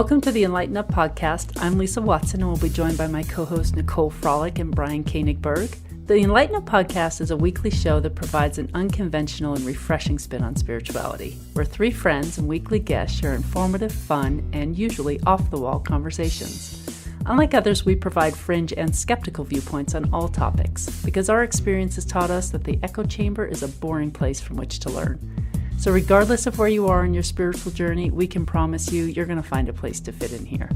Welcome to the enLIGHTenUP podcast. I'm Lisa Watson and will be joined by my co-hosts Nicole Frolick and Brian Koenigberg. The enLIGHTenUP podcast is a weekly show that provides an unconventional and refreshing spin on spirituality, where three friends and weekly guests share informative, fun, and usually off-the-wall conversations. Unlike others, we provide fringe and skeptical viewpoints on all topics, because our experience has taught us that the echo chamber is a boring place from which to learn. So regardless of where you are in your spiritual journey, we can promise you're going to find a place to fit in here.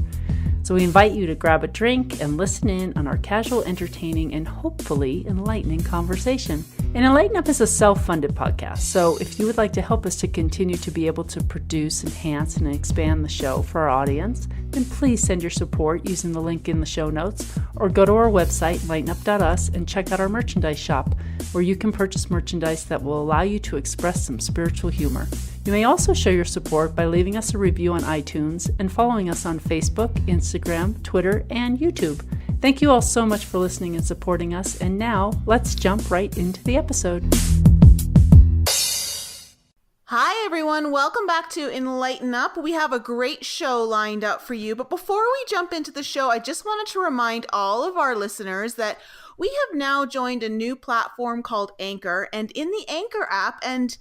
So we invite you to grab a drink and listen in on our casual, entertaining, and hopefully enlightening conversation. And enLIGHTenUP is a self-funded podcast, so if you would like to help us to continue to be able to produce, enhance, and expand the show for our audience, then please send your support using the link in the show notes, or go to our website, enlightenup.us, and check out our merchandise shop, where you can purchase merchandise that will allow you to express some spiritual humor. You may also show your support by leaving us a review on iTunes and following us on Facebook, Instagram, Twitter, and YouTube. Thank you all so much for listening and supporting us, and now let's jump right into the episode. Hi everyone, welcome back to enLIGHTenUP. We have a great show lined up for you, but before we jump into the show, I just wanted to remind all of our listeners that we have now joined a new platform called Anchor, and in the Anchor app and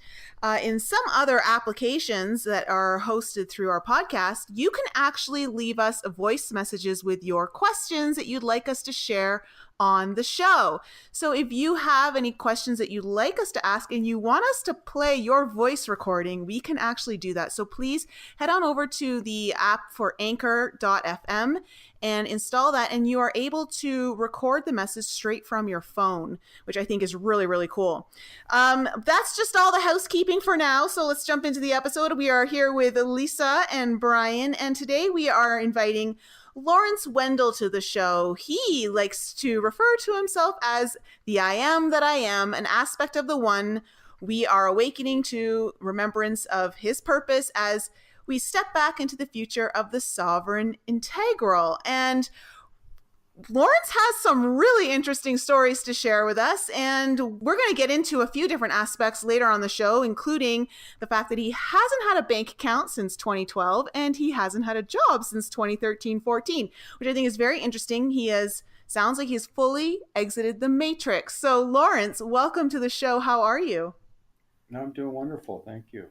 in some other applications that are hosted through our podcast, you can actually leave us voice messages with your questions that you'd like us to share on the show. So if you have any questions that you'd like us to ask and you want us to play your voice recording, we can actually do that. So please head on over to the app for anchor.fm and install that, and you are able to record the message straight from your phone, which I think is really, really cool. That's just all the housekeeping for now, so let's jump into the episode. We are here with Lisa and Brian, and today we are inviting Lawrence Wendell to the show. He likes to refer to himself as the I am that I am, an aspect of the one. We are awakening to remembrance of his purpose as we step back into the future of the sovereign integral. And Lawrence has some really interesting stories to share with us, and we're going to get into a few different aspects later on the show, including the fact that he hasn't had a bank account since 2012, and he hasn't had a job since 2013-14, which I think is very interesting. Sounds like he's fully exited the matrix. So Lawrence, welcome to the show. How are you? I'm doing wonderful. Thank you.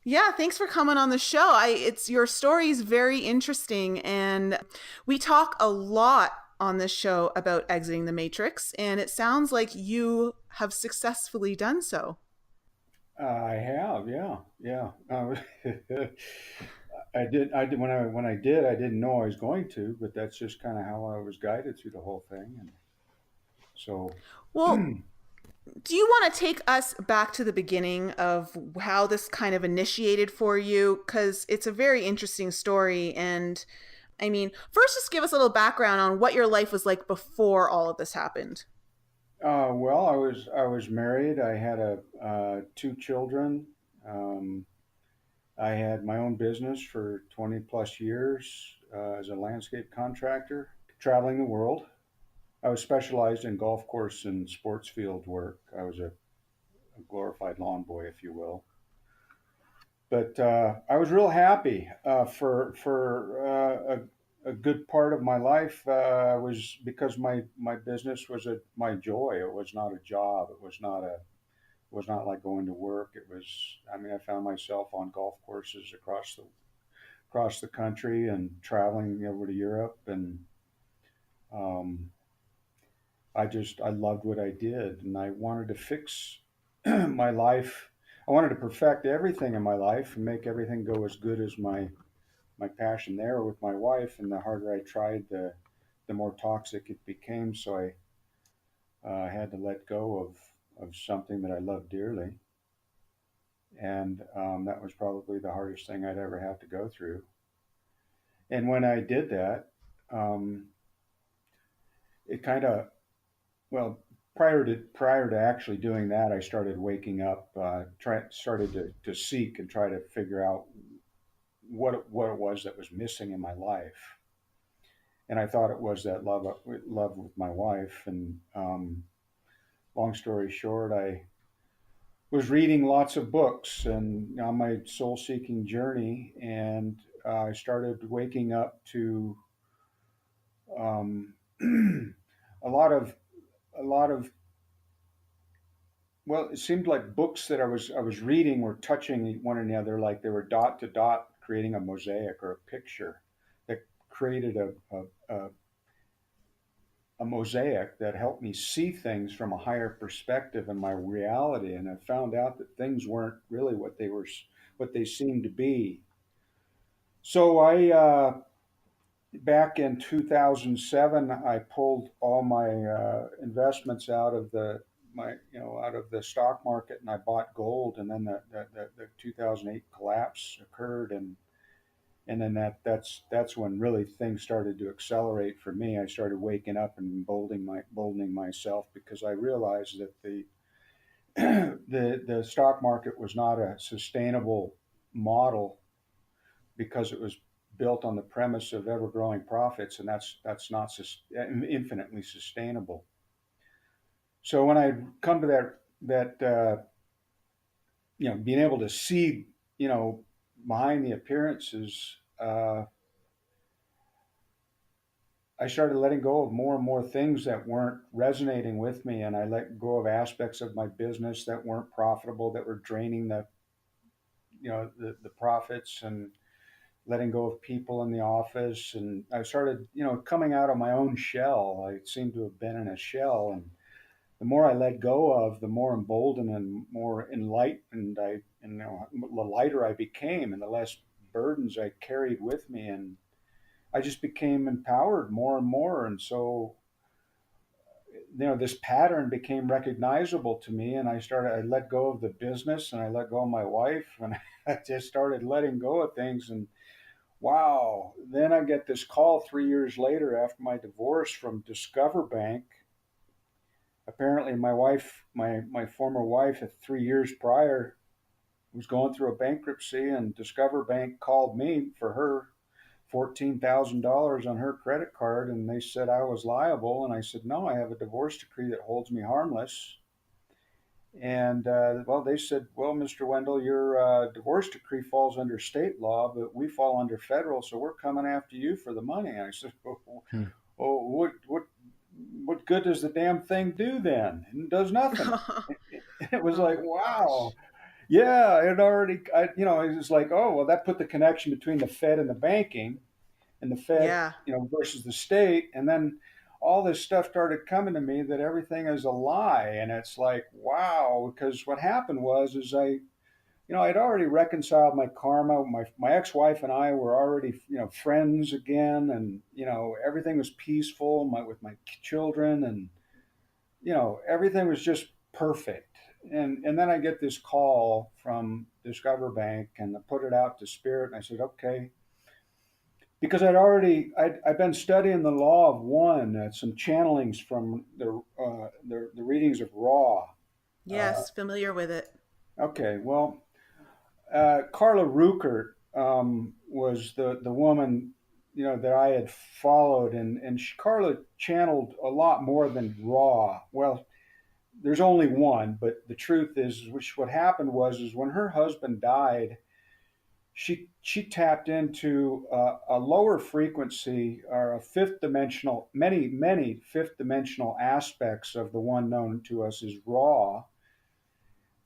Yeah, thanks for coming on the show. Your story is very interesting, and we talk a lot on this show about exiting the matrix, and it sounds like you have successfully done so. I have, yeah. I did. When I did. I didn't know I was going to, but that's just kind of how I was guided through the whole thing, and so. Well. Do you want to take us back to the beginning of how this kind of initiated for you? Because it's a very interesting story. And I mean, first, just give us a little background on what your life was like before all of this happened. Well, I was married. I had two children. I had my own business for 20 plus years as a landscape contractor, traveling the world. I was specialized in golf course and sports field work. I was a glorified lawn boy, if you will. But I was real happy for a good part of my life. Was because my business was my joy. It was not a job. It was not like going to work. I found myself on golf courses across the country and traveling over to Europe, and I loved what I did, and I wanted to fix my life. I wanted to perfect everything in my life and make everything go as good as my passion there with my wife. And the harder I tried, the more toxic it became. So I had to let go of something that I loved dearly. And that was probably the hardest thing I'd ever have to go through. And when I did that, it kind of, well, prior to actually doing that, I started waking up, started to seek and try to figure out what it was that was missing in my life. And I thought it was that love with my wife. And long story short, I was reading lots of books and on my soul seeking journey, and I started waking up to um, a lot of a lot of well, it seemed like books that I was reading were touching one another, like they were dot to dot, creating a mosaic or a picture that created a mosaic that helped me see things from a higher perspective in my reality. And I found out that things weren't really what they seemed to be. So back in 2007, I pulled all my investments out of the stock market, and I bought gold. And then the 2008 collapse occurred, and then that's when really things started to accelerate for me. I started waking up and boldening myself, because I realized that the the stock market was not a sustainable model, because it was built on the premise of ever growing profits, and that's not infinitely sustainable. So when I come to that being able to see behind the appearances, I started letting go of more and more things that weren't resonating with me, and I let go of aspects of my business that weren't profitable, that were draining the profits, and letting go of people in the office. And I started, coming out of my own shell. I seemed to have been in a shell, and the more I let go of, the more emboldened and more enlightened the lighter I became, and the less burdens I carried with me, and I just became empowered more and more. And so, this pattern became recognizable to me, and I let go of the business, and I let go of my wife, and I just started letting go of things. And wow, then I get this call 3 years later after my divorce from Discover Bank. Apparently my wife, my former wife, at 3 years prior, was going through a bankruptcy, and Discover Bank called me for her $14,000 on her credit card, and they said I was liable, and I said no, I have a divorce decree that holds me harmless. And well, they said, well, Mr. Wendell, your divorce decree falls under state law, but we fall under federal, so we're coming after you for the money. And I said, Hmm. oh, what good does the damn thing do then? It does nothing. It was Oh like, my wow, gosh. yeah, it was like, oh, well, that put the connection between the Fed and the banking, and the Fed, Yeah. versus the state. And then all this stuff started coming to me that everything is a lie. And it's like, wow, because what happened is I'd already reconciled my karma. My ex-wife and I were already, friends again. And, everything was peaceful with my children, and, everything was just perfect. And then I get this call from Discover Bank, and I put it out to Spirit, and I said, okay, because I'd been studying the law of one, some channelings from the readings of Ra. Uh, Yes, familiar with it. okay, well, Carla Ruckert was the woman that I had followed, and Carla channeled a lot more than Ra. Well, there's only one, but the truth is, what happened is when her husband died, she tapped into a lower frequency, or a fifth dimensional, many fifth dimensional aspects of the one known to us as Ra,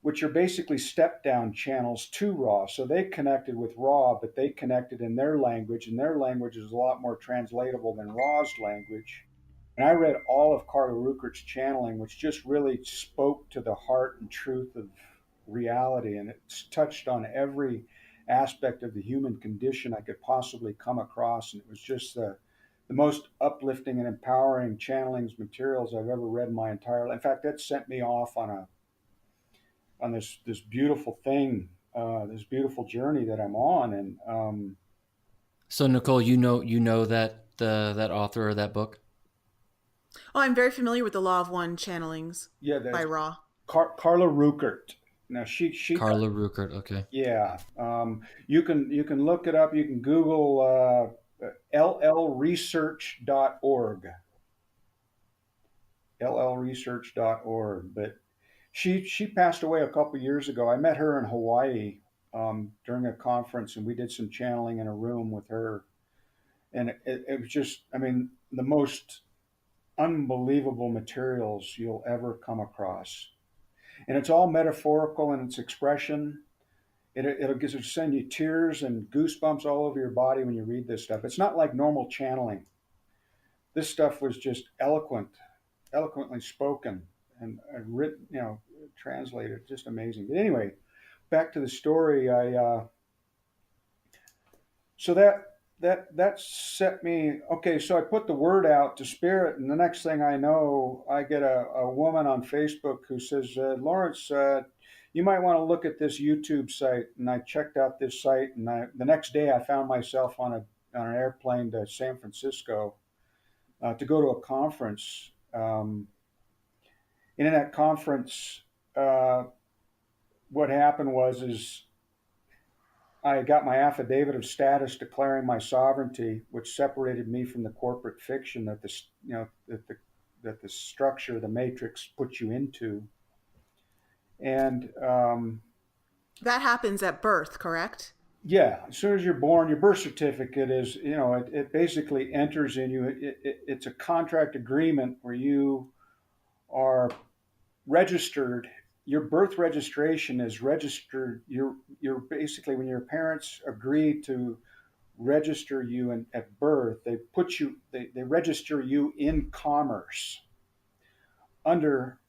which are basically step down channels to Ra. So they connected with Ra, but they connected in their language, and their language is a lot more translatable than Ra's language. And I read all of Carla Ruckert's channeling, which just really spoke to the heart and truth of reality. And it's touched on every aspect of the human condition I could possibly come across. And it was just the most uplifting and empowering channelings materials I've ever read in my entire life. In fact, that sent me off on this beautiful thing, this beautiful journey that I'm on. And So Nicole, you know that that author of that book? Oh, I'm very familiar with the Law of One channelings yeah, by that's Ra. Carla Ruckert. Now she Carla Ruckert, okay. yeah, you can look it up. You can Google llresearch.org, llresearch.org. But she passed away a couple years ago. I met her in Hawaii, during a conference, and we did some channeling in a room with her. And it was just, I mean, the most unbelievable materials you'll ever come across. And it's all metaphorical in its expression. It'll send you tears and goosebumps all over your body when you read this stuff. It's not like normal channeling. This stuff was just eloquently spoken and written, translated. Just amazing. But anyway, back to the story. So that set me. Okay, so I put the word out to spirit, and the next thing I know, I get a woman on Facebook who says, Lawrence, you might want to look at this YouTube site. And I checked out this site, and the next day I found myself on an airplane to San Francisco to go to a conference. And in that conference, what happened is I got my affidavit of status declaring my sovereignty, which separated me from the corporate fiction that the structure, the matrix, puts you into. And that happens at birth, correct? Yeah, as soon as you're born, your birth certificate is, it basically enters in you. It's a contract agreement where you are registered. Your birth registration is registered. You're basically, when your parents agree to register you at birth, they register you in commerce under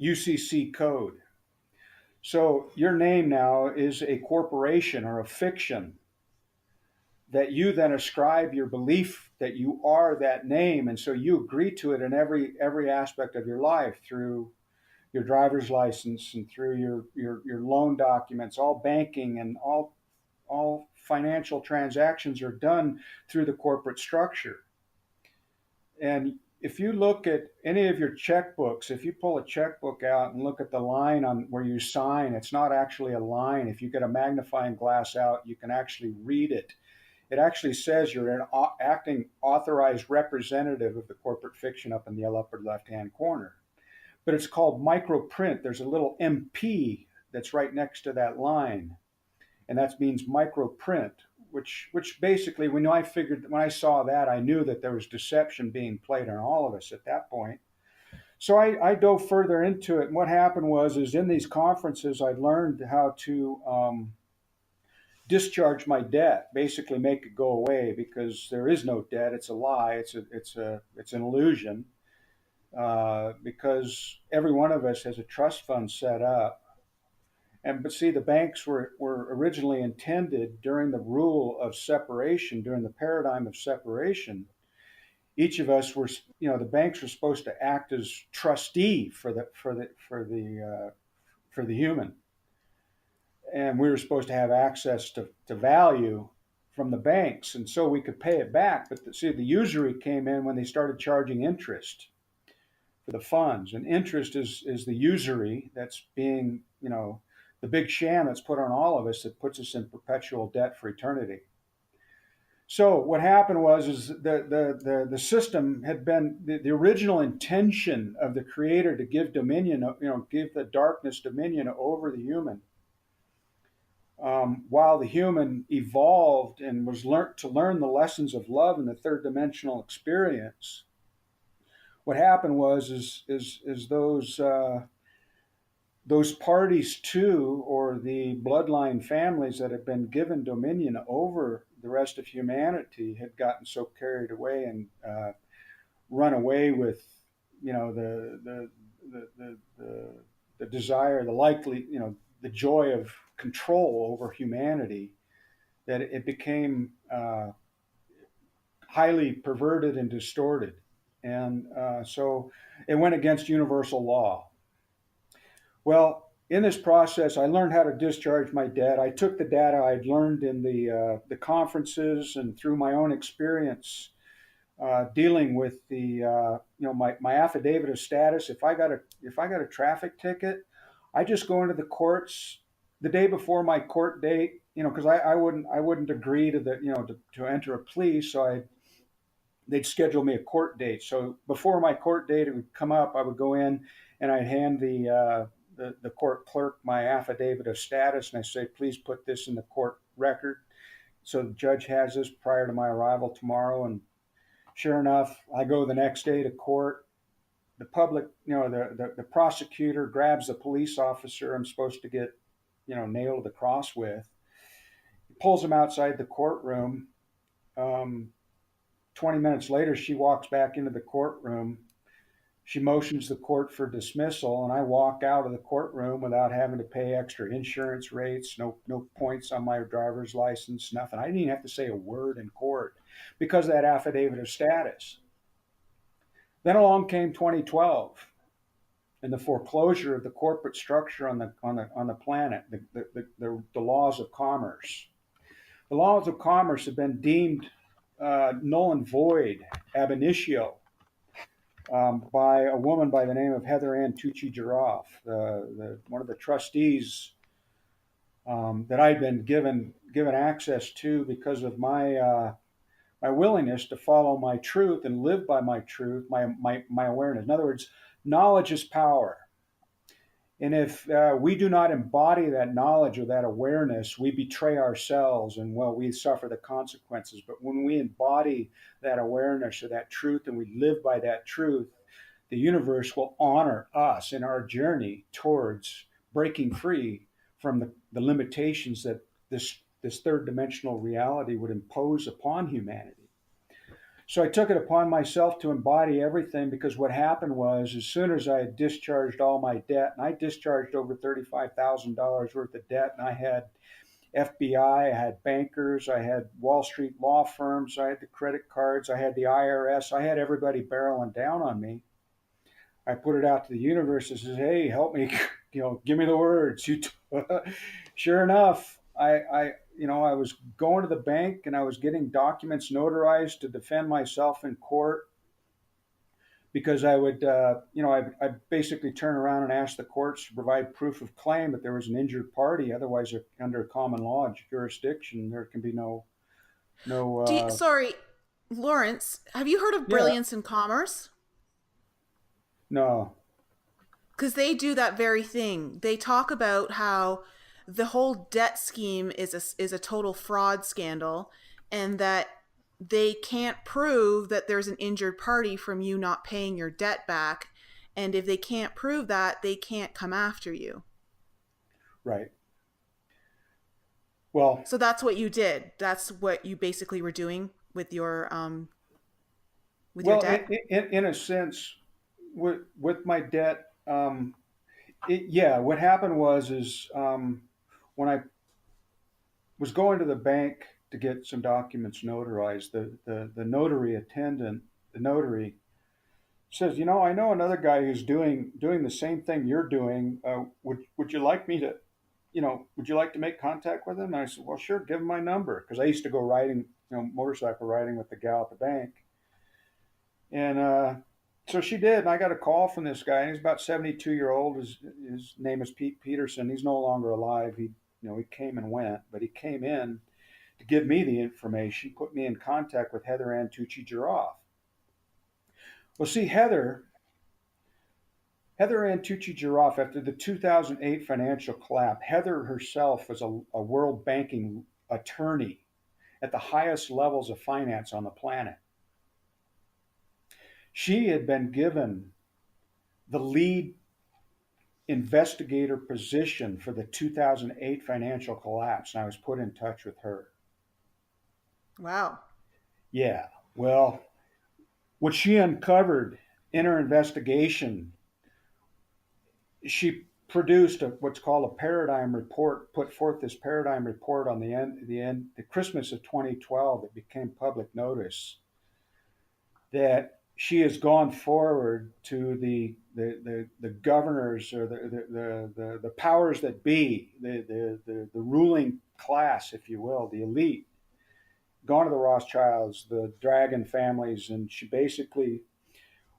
UCC code. So your name now is a corporation or a fiction that you then ascribe your belief that you are that name, and so you agree to it in every aspect of your life, through your driver's license and through your loan documents. All banking and all financial transactions are done through the corporate structure. And if you look at any of your checkbooks, if you pull a checkbook out and look at the line on where you sign, it's not actually a line. If you get a magnifying glass out, you can actually read it. It actually says you're an acting authorized representative of the corporate fiction up in the upper left-hand corner. But it's called microprint. There's a little MP that's right next to that line, and that means microprint, which basically, when I saw that, I knew that there was deception being played on all of us at that point. So I dove further into it, and what happened is in these conferences, I learned how to discharge my debt, basically make it go away, because there is no debt. It's a lie. It's an illusion. Because every one of us has a trust fund set up. But see, the banks were originally intended during the rule of separation, during the paradigm of separation. Each of us the banks were supposed to act as trustee for the human, and we were supposed to have access to value from the banks, and so we could pay it back. But the usury came in when they started charging interest for the funds, and interest is the usury that's being, the big sham that's put on all of us, that puts us in perpetual debt for eternity. So what happened is the system had been the original intention of the creator to give dominion, give the darkness dominion over the human. While the human evolved and was learned to learn the lessons of love in the third dimensional experience, what happened is those parties to, or the bloodline families that had been given dominion over the rest of humanity, had gotten so carried away and run away with, the desire, the joy of control over humanity, that it became highly perverted and distorted. And so it went against universal law. Well, in this process, I learned how to discharge my debt. I took the data I'd learned in the conferences and through my own experience dealing with my affidavit of status. If I got a traffic ticket, I just go into the courts the day before my court date, because I wouldn't agree to to enter a plea, so they'd schedule me a court date. So before my court date, it would come up, I would go in and I'd hand the court clerk my affidavit of status, and I say, please put this in the court record so the judge has this prior to my arrival tomorrow. And sure enough, I go the next day to court. The public, the prosecutor grabs the police officer I'm supposed to get, nailed to the cross with. He pulls him outside the courtroom. 20 minutes later, she walks back into the courtroom. She motions the court for dismissal, and I walk out of the courtroom without having to pay extra insurance rates, no points on my driver's license, nothing. I didn't even have to say a word in court because of that affidavit of status. Then along came 2012 and the foreclosure of the corporate structure on the planet, the laws of commerce. The laws of commerce have been deemed null and void, ab initio, by a woman by the name of Heather Ann Tucci-Giraffe, one of the trustees that I'd been given access to because of my willingness to follow my truth and live by my truth, my awareness. In other words, knowledge is power. And if we do not embody that knowledge or that awareness, we betray ourselves and, well, we suffer the consequences. But when we embody that awareness or that truth and we live by that truth, the universe will honor us in our journey towards breaking free from the limitations that this third dimensional reality would impose upon humanity. So I took it upon myself to embody everything, because what happened was, as soon as I had discharged all my debt, and I discharged over $35,000 worth of debt, and I had FBI, I had bankers, I had Wall Street law firms, I had the credit cards, I had the IRS, I had everybody barreling down on me. I put it out to the universe and says, hey, help me, give me the words. Sure enough, I was going to the bank and I was getting documents notarized to defend myself in court, because I would, I basically turn around and ask the courts to provide proof of claim that there was an injured party. Otherwise, under common law jurisdiction, there can be no. Sorry, Lawrence, have you heard of Brilliance in Commerce? No. Because they do that very thing. They talk about how the whole debt scheme is a total fraud scandal, and that they can't prove that there's an injured party from you not paying your debt back. And if they can't prove that, they can't come after you. Right. Well, so that's what you did. That's what you basically were doing with your your debt. In a sense, with my debt, what happened was when I was going to the bank to get some documents notarized, the notary attendant, the notary, says, I know another guy who's doing the same thing you're doing. Would you like me to, would you like to make contact with him? And I said, well, sure, give him my number, because I used to go riding, motorcycle riding with the gal at the bank. And so she did, and I got a call from this guy, and he's about 72-year-old. His name is Pete Peterson. He's no longer alive. He came and went, but he came in to give me the information, put me in contact with Heather Ann Tucci-Giraffe. Well, see, Heather Ann Tucci-Giraffe, after the 2008 financial collapse, Heather herself was a world banking attorney at the highest levels of finance on the planet. She had been given the lead investigator position for the 2008 financial collapse, and I was put in touch with her. Wow. Yeah. Well, what she uncovered in her investigation, she produced what's called a paradigm report, put forth this paradigm report on the Christmas of 2012 that became public notice, that she has gone forward to the governors, or the powers that be, the ruling class, if you will, the elite, gone to the Rothschilds, the Dragon families, and she basically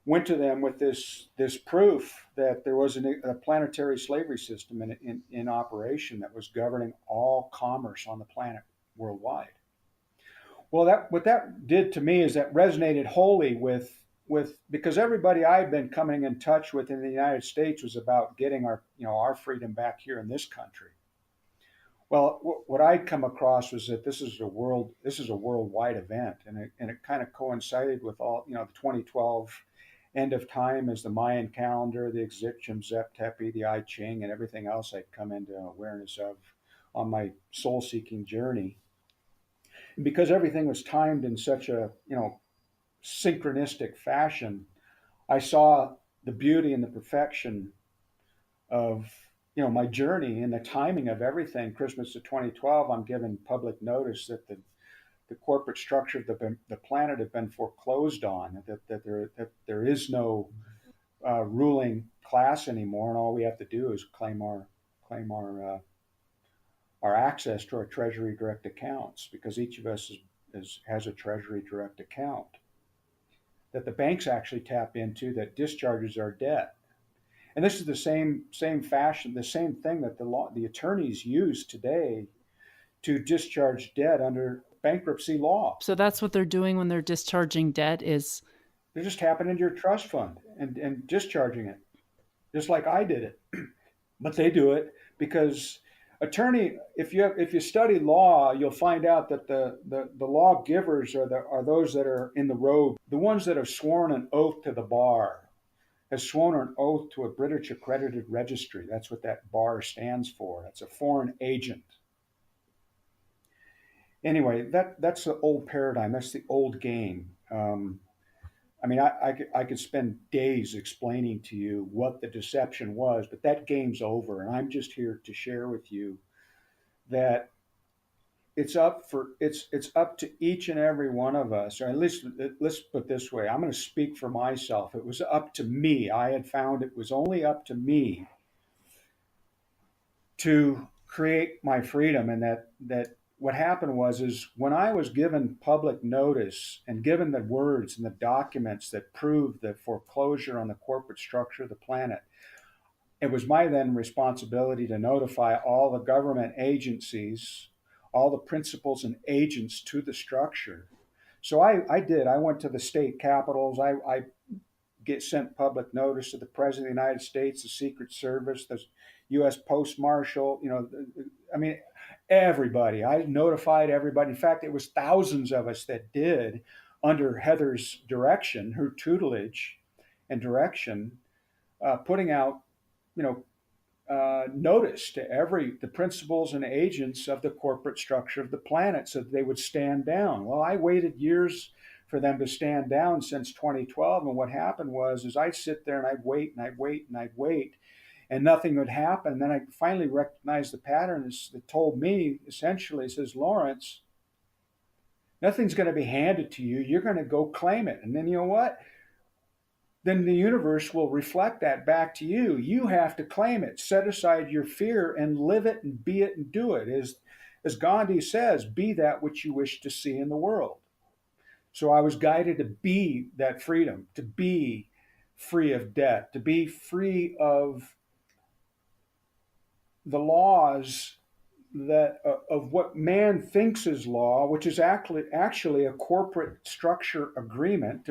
went to them with this proof that there was a planetary slavery system in operation that was governing all commerce on the planet worldwide. Well, what that did to me is that resonated wholly with because everybody I'd been coming in touch with in the United States was about getting our freedom back here in this country. Well, what I'd come across was that this is a worldwide event, and it kind of coincided with all the 2012 end of time as the Mayan calendar, the Egyptian Zep-Tepi, the I Ching, and everything else I'd come into awareness of on my soul-seeking journey. And because everything was timed in such a synchronistic fashion, I saw the beauty and the perfection of my journey and the timing of everything. Christmas of 2012, I'm given public notice that the corporate structure of the planet had been foreclosed on, that there is no ruling class anymore, and all we have to do is claim our access to our Treasury direct accounts, because each of us has a Treasury direct account that the banks actually tap into that discharges our debt. And this is the same fashion, the same thing that the attorneys use today to discharge debt under bankruptcy law. So that's what they're doing when they're discharging debt is they're just tapping into your trust fund and discharging it, just like I did it. But they do it because if you study law, you'll find out that the lawgivers are those that are in the robe, the ones that have sworn an oath to the bar, has sworn an oath to a British accredited registry. That's what that bar stands for. That's a foreign agent. Anyway, that's the old paradigm. That's the old game. I could spend days explaining to you what the deception was, but that game's over. And I'm just here to share with you that it's up to each and every one of us, or at least let's put it this way. I'm going to speak for myself. It was up to me. I had found it was only up to me to create my freedom, and that what happened is when I was given public notice and given the words and the documents that proved the foreclosure on the corporate structure of the planet, it was my then responsibility to notify all the government agencies, all the principals and agents to the structure. So I did. I went to the state capitals. I sent public notice to the President of the United States, the Secret Service, the U.S. Post Marshal. Everybody. I notified everybody. In fact, it was thousands of us that did, under Heather's direction, her tutelage and direction, putting out, notice to the principals and agents of the corporate structure of the planet so that they would stand down. Well, I waited years for them to stand down since 2012. And what happened is I'd sit there and I'd wait and I'd wait and I'd wait, and nothing would happen. And then I finally recognized the pattern that told me, essentially, it says, Lawrence, nothing's going to be handed to you. You're going to go claim it. And then you know what? Then the universe will reflect that back to you. You have to claim it. Set aside your fear and live it and be it and do it. As Gandhi says, be that which you wish to see in the world. So I was guided to be that freedom, to be free of debt, to be free of the laws of what man thinks is law, which is actually a corporate structure agreement,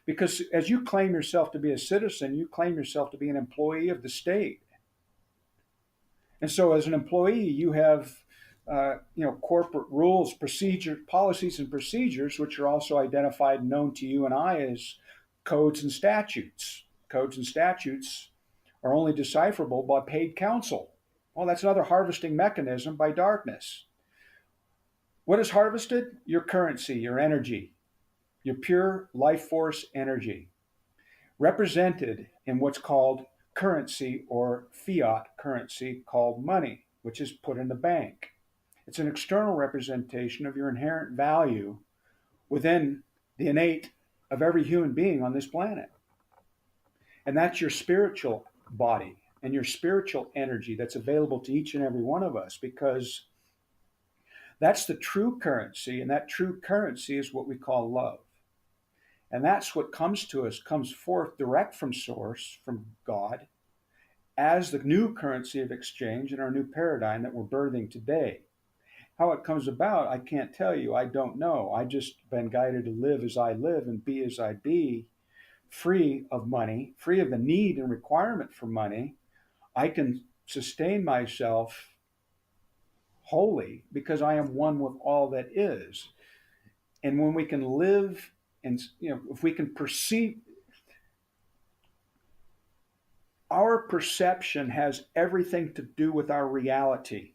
because as you claim yourself to be a citizen, you claim yourself to be an employee of the state. And so as an employee, you have corporate rules, policies and procedures, which are also identified and known to you and I as codes and statutes. Codes and statutes are only decipherable by paid counsel. Well, that's another harvesting mechanism by darkness. What is harvested? Your currency, your energy, your pure life force energy, represented in what's called currency or fiat currency, called money, which is put in the bank. It's an external representation of your inherent value within the innate of every human being on this planet. And that's your spiritual body and your spiritual energy that's available to each and every one of us, because that's the true currency, and that true currency is what we call love. And that's what comes forth direct from source, from God, as the new currency of exchange in our new paradigm that we're birthing today. How it comes about, I can't tell you. I don't know. I've just been guided to live as I live and be as I be, free of money, free of the need and requirement for money, I can sustain myself wholly because I am one with all that is. And when we can live and, if we can perceive, our perception has everything to do with our reality.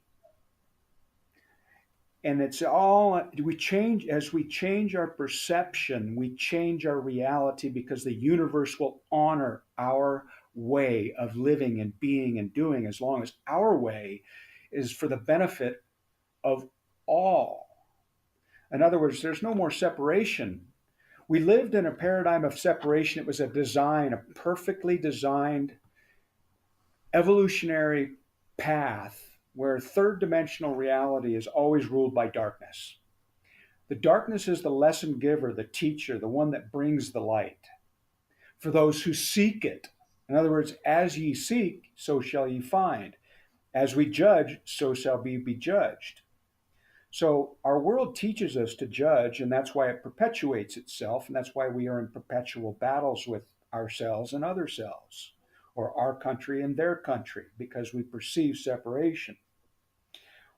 And it's all we change as we change our perception, we change our reality because the universe will honor our way of living and being and doing as long as our way is for the benefit of all. In other words, there's no more separation. We lived in a paradigm of separation. It was a perfectly designed evolutionary path where third dimensional reality is always ruled by darkness. The darkness is the lesson giver, the teacher, the one that brings the light for those who seek it. In other words, as ye seek, so shall ye find. As we judge, so shall we be judged. So our world teaches us to judge, and that's why it perpetuates itself, and that's why we are in perpetual battles with ourselves and other selves, or our country and their country, because we perceive separation.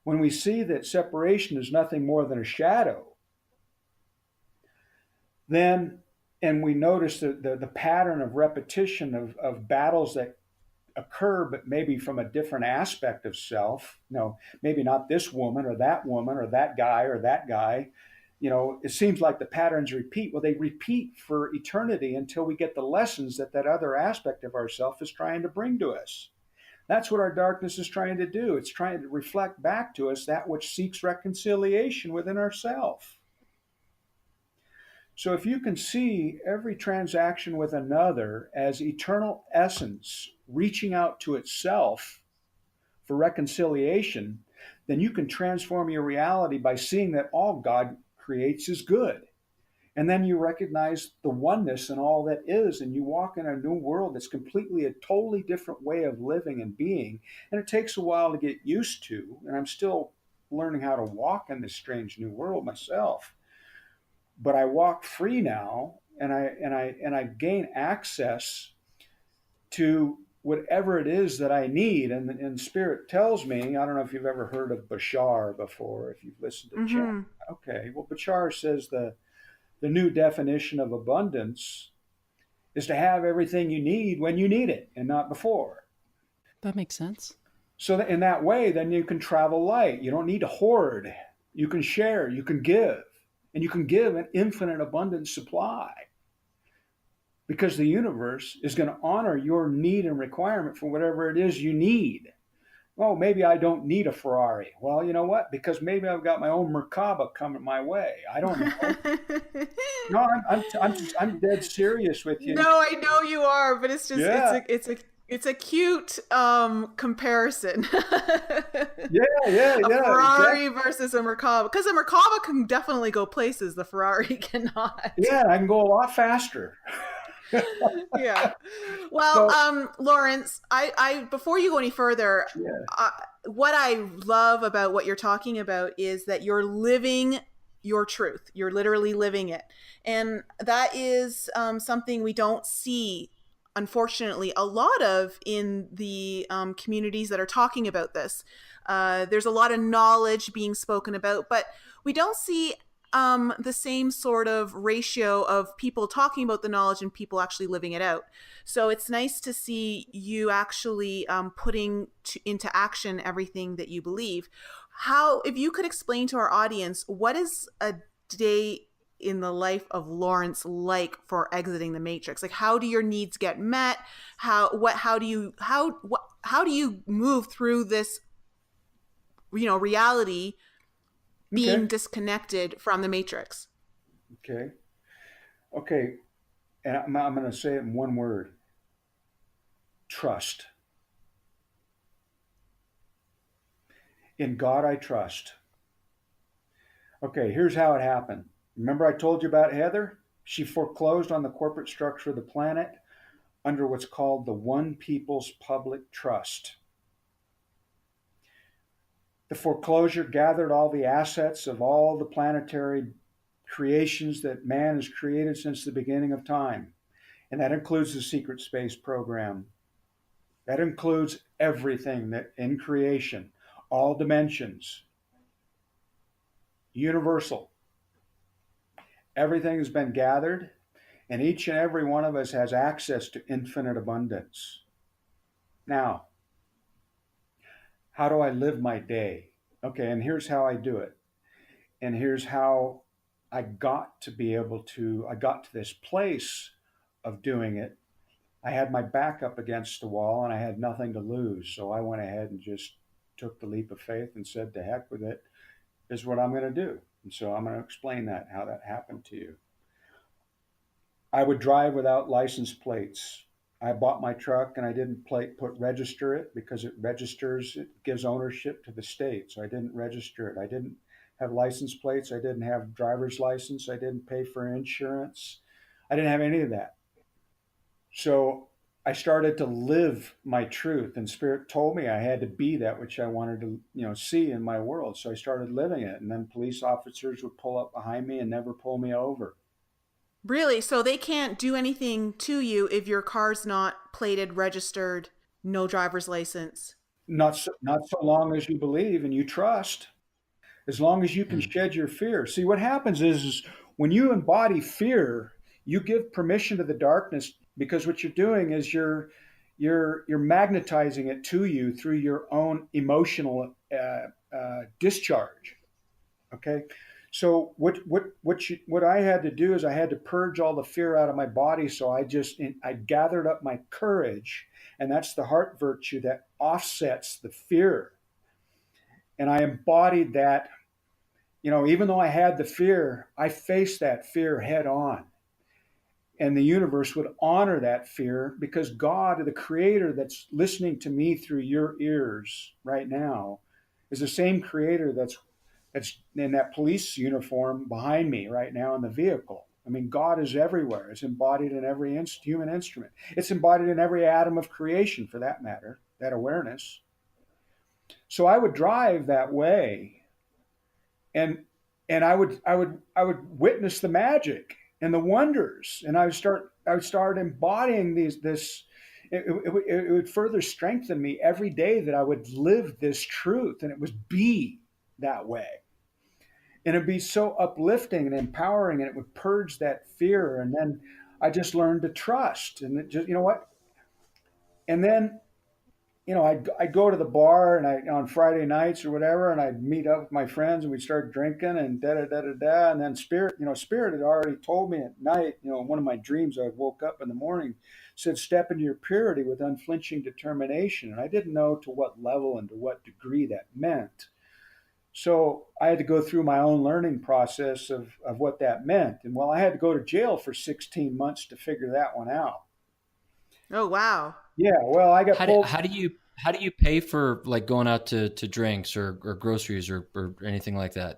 When we see that separation is nothing more than a shadow, then, and we notice the pattern of repetition of battles that occur, but maybe from a different aspect of self, maybe not this woman or that guy or that guy, it seems like the patterns repeat. Well, they repeat for eternity until we get the lessons that other aspect of ourself is trying to bring to us. That's what our darkness is trying to do. It's trying to reflect back to us that which seeks reconciliation within ourself. So if you can see every transaction with another as eternal essence reaching out to itself for reconciliation, then you can transform your reality by seeing that all God creates is good. And then you recognize the oneness in all that is, and you walk in a new world that's completely a totally different way of living and being. And it takes a while to get used to, and I'm still learning how to walk in this strange new world myself. But I walk free now, and I gain access to whatever it is that I need. And Spirit tells me, I don't know if you've ever heard of Bashar before, if you've listened to Chan. Okay, well, Bashar says the new definition of abundance is to have everything you need when you need it and not before. That makes sense. So that in that way, then you can travel light. You don't need to hoard. You can share, you can give, and you can give an infinite abundant supply because the universe is going to honor your need and requirement for whatever it is you need. Oh, maybe I don't need a Ferrari. Well, you know what? Because maybe I've got my own Merkaba coming my way. I don't know. No, I'm dead serious with you. No, I know you are, but it's just it's a cute comparison. Yeah. A Ferrari versus a Merkaba, because a Merkaba can definitely go places the Ferrari cannot. Yeah, I can go a lot faster. Yeah. Well, Lawrence, I before you go any further, what I love about what you're talking about is that you're living your truth. You're literally living it. And that is something we don't see, unfortunately, a lot of in the communities that are talking about this. There's a lot of knowledge being spoken about, but we don't see the same sort of ratio of people talking about the knowledge and people actually living it out. So it's nice to see you actually putting into action everything that you believe. If you could explain to our audience, what is a day in the life of Lawrence like for exiting the matrix? Like, how do your needs get met? How do you move through this, reality being disconnected from the matrix? Okay. And I'm going to say it in one word: trust. In God I trust. Okay, here's how it happened. Remember I told you about Heather? She foreclosed on the corporate structure of the planet under what's called the One People's Public Trust. The foreclosure gathered all the assets of all the planetary creations that man has created since the beginning of time. And that includes the secret space program. That includes everything that in creation, all dimensions, universal. Everything has been gathered, and each and every one of us has access to infinite abundance. Now, how do I live my day? Okay, and here's how I do it. And here's how I got to this place of doing it. I had my back up against the wall and I had nothing to lose. So I went ahead and just took the leap of faith and said, to heck with it, is what I'm going to do. And so I'm going to explain that, how that happened to you. I would drive without license plates. I bought my truck and I didn't put register it because it gives ownership to the state. So I didn't register it. I didn't have license plates. I didn't have driver's license. I didn't pay for insurance. I didn't have any of that. So I started to live my truth, and Spirit told me I had to be that which I wanted to, see in my world. So I started living it, and then police officers would pull up behind me and never pull me over. Really? So they can't do anything to you if your car's not plated, registered, no driver's license? Not so long as you believe and you trust. As long as you can shed your fear. See, what happens is when you embody fear, you give permission to the darkness, because what you're doing is you're magnetizing it to you through your own emotional discharge. Okay, so what I had to do is I had to purge all the fear out of my body. So I gathered up my courage, and that's the heart virtue that offsets the fear. And I embodied that. Even though I had the fear, I faced that fear head on. And the universe would honor that fear, because God, the creator that's listening to me through your ears right now, is the same creator that's in that police uniform behind me right now in the vehicle. I mean, God is everywhere. It's embodied in every human instrument. It's embodied in every atom of creation, for that matter, that awareness. So I would drive that way, and I would witness the magic and the wonders, and I would start embodying this. It would further strengthen me every day that I would live this truth, and it would be that way, and it'd be so uplifting and empowering, and it would purge that fear. And then I just learned to trust, and it just, and then I'd go to the bar, and on Friday nights or whatever, and I'd meet up with my friends, and we'd start drinking and da da da da da. And then Spirit had already told me at night, one of my dreams, I woke up in the morning, said, step into your purity with unflinching determination. And I didn't know to what level and to what degree that meant. So I had to go through my own learning process of what that meant. And I had to go to jail for 16 months to figure that one out. Oh, wow. Yeah, well, I got pulled. How do you pay for like going out to drinks or groceries or anything like that?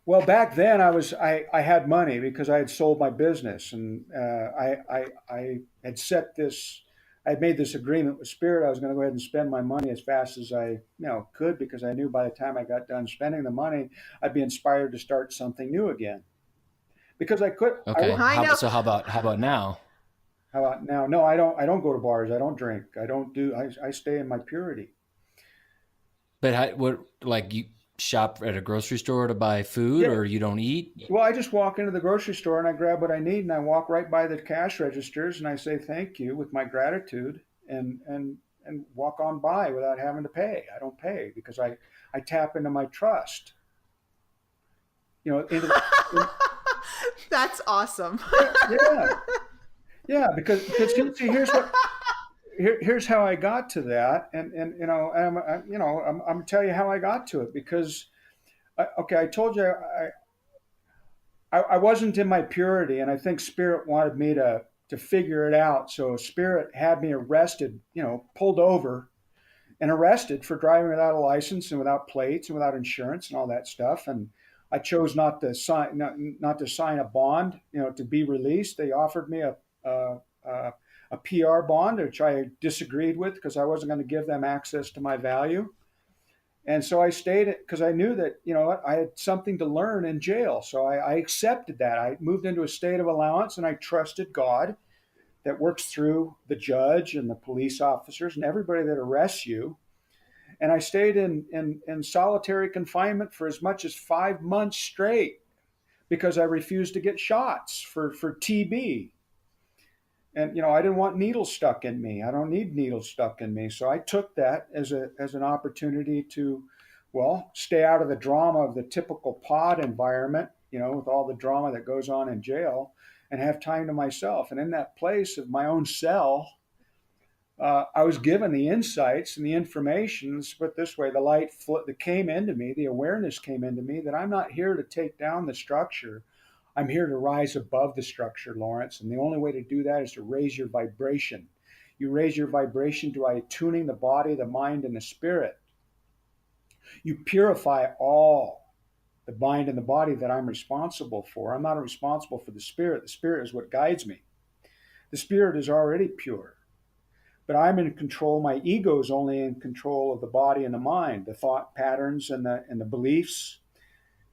Well, back then I had money because I had sold my business, and I had made this agreement with Spirit. I was going to go ahead and spend my money as fast as I could, because I knew by the time I got done spending the money, I'd be inspired to start something new again. Because I could. Okay. How about now? How about now? No, I don't go to bars. I don't drink. I stay in my purity. But you shop at a grocery store to buy food, or you don't eat? Well, I just walk into the grocery store and I grab what I need, and I walk right by the cash registers and I say thank you with my gratitude, and walk on by without having to pay. I don't pay because I tap into my trust. That's awesome. Yeah, because see, here's how I got to that, and I'm tell you how I got to it, because I told you I wasn't in my purity, and I think Spirit wanted me to figure it out. So Spirit had me arrested, pulled over and arrested for driving without a license and without plates and without insurance and all that stuff. And I chose not to sign a bond, to be released. They offered me a PR bond, which I disagreed with because I wasn't going to give them access to my value. And so I stayed because I knew that, I had something to learn in jail. So I accepted that. I moved into a state of allowance, and I trusted God that works through the judge and the police officers and everybody that arrests you. And I stayed in solitary confinement for as much as 5 months straight because I refused to get shots for TB. And I didn't want needles stuck in me. I don't need needles stuck in me. So I took that as an opportunity to, well, stay out of the drama of the typical pod environment, with all the drama that goes on in jail, and have time to myself. And in that place of my own cell, I was given the insights and the information. Let's put it this way: the light that came into me, the awareness came into me that I'm not here to take down the structure. I'm here to rise above the structure, Lawrence. And the only way to do that is to raise your vibration. You raise your vibration by attuning the body, the mind, and the spirit. You purify all the mind and the body that I'm responsible for. I'm not responsible for the spirit. The spirit is what guides me. The spirit is already pure. But I'm in control. My ego is only in control of the body and the mind, the thought patterns and the beliefs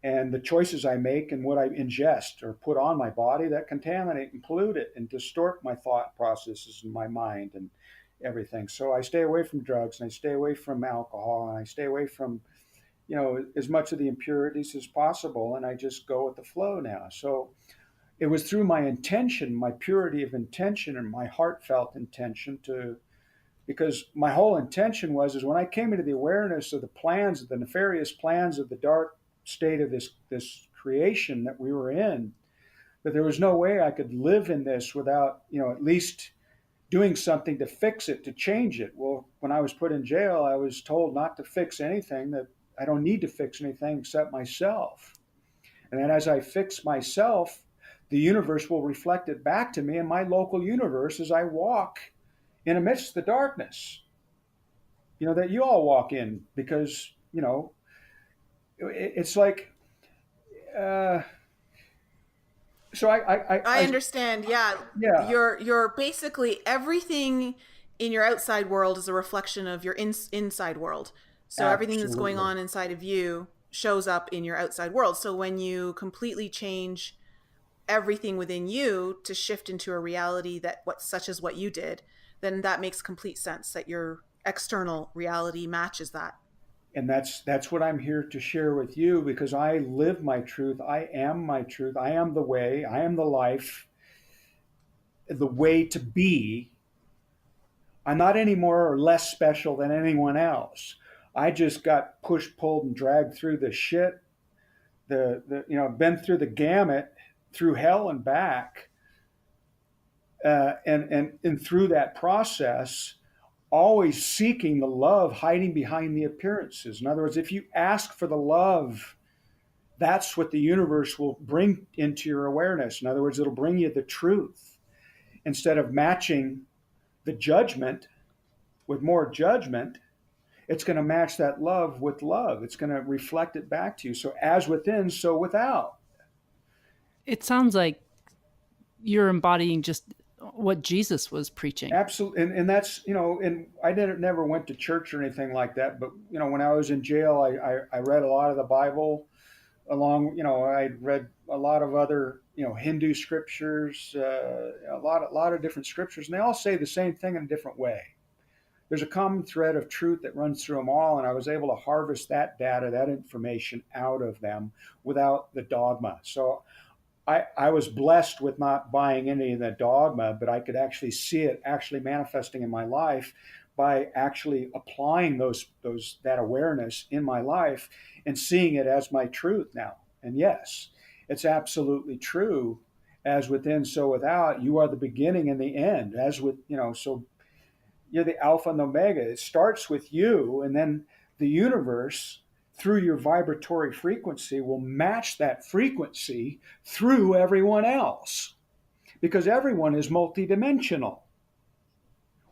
and the choices I make and what I ingest or put on my body that contaminate and pollute it and distort my thought processes in my mind and everything. So I stay away from drugs, and I stay away from alcohol, and I stay away from, as much of the impurities as possible. And I just go with the flow now. So it was through my intention, my purity of intention and my heartfelt intention because my whole intention is when I came into the awareness of the plans, of the nefarious plans of the dark state of this creation that we were in, that there was no way I could live in this without, at least doing something to fix it, to change it. Well, when I was put in jail, I was told not to fix anything, that I don't need to fix anything except myself. And then as I fix myself, the universe will reflect it back to me in my local universe as I walk in amidst the darkness, that you all walk in, because, it's like, so I understand. Yeah. Yeah. You're basically everything in your outside world is a reflection of your inside world. So everything that's going on inside of you shows up in your outside world. So when you completely change everything within you to shift into a reality such as what you did, then that makes complete sense that your external reality matches that. And that's what I'm here to share with you, because I live my truth. I am my truth. I am the way. I am the life, the way to be. I'm not any more or less special than anyone else. I just got pushed, pulled, and dragged through the shit. Been through the gamut, through hell and back, and through that process, always seeking the love hiding behind the appearances. In other words, if you ask for the love, that's what the universe will bring into your awareness. In other words, it'll bring you the truth. Instead of matching the judgment with more judgment, it's going to match that love with love. It's going to reflect it back to you. So as within, so without. It sounds like you're embodying just what Jesus was preaching. Absolutely. And that's, and I never went to church or anything like that. But, when I was in jail, I read a lot of the Bible along, I read a lot of other, Hindu scriptures, a lot of different scriptures, and they all say the same thing in a different way. There's a common thread of truth that runs through them all. And I was able to harvest that data, that information out of them without the dogma. So I was blessed with not buying any of the dogma, but I could actually see it actually manifesting in my life by actually applying that awareness in my life and seeing it as my truth now. And yes, it's absolutely true. As within, so without. You are the beginning and the end. As with, so you're the Alpha and the Omega. It starts with you, and then the universe, through your vibratory frequency, will match that frequency through everyone else, because everyone is multidimensional.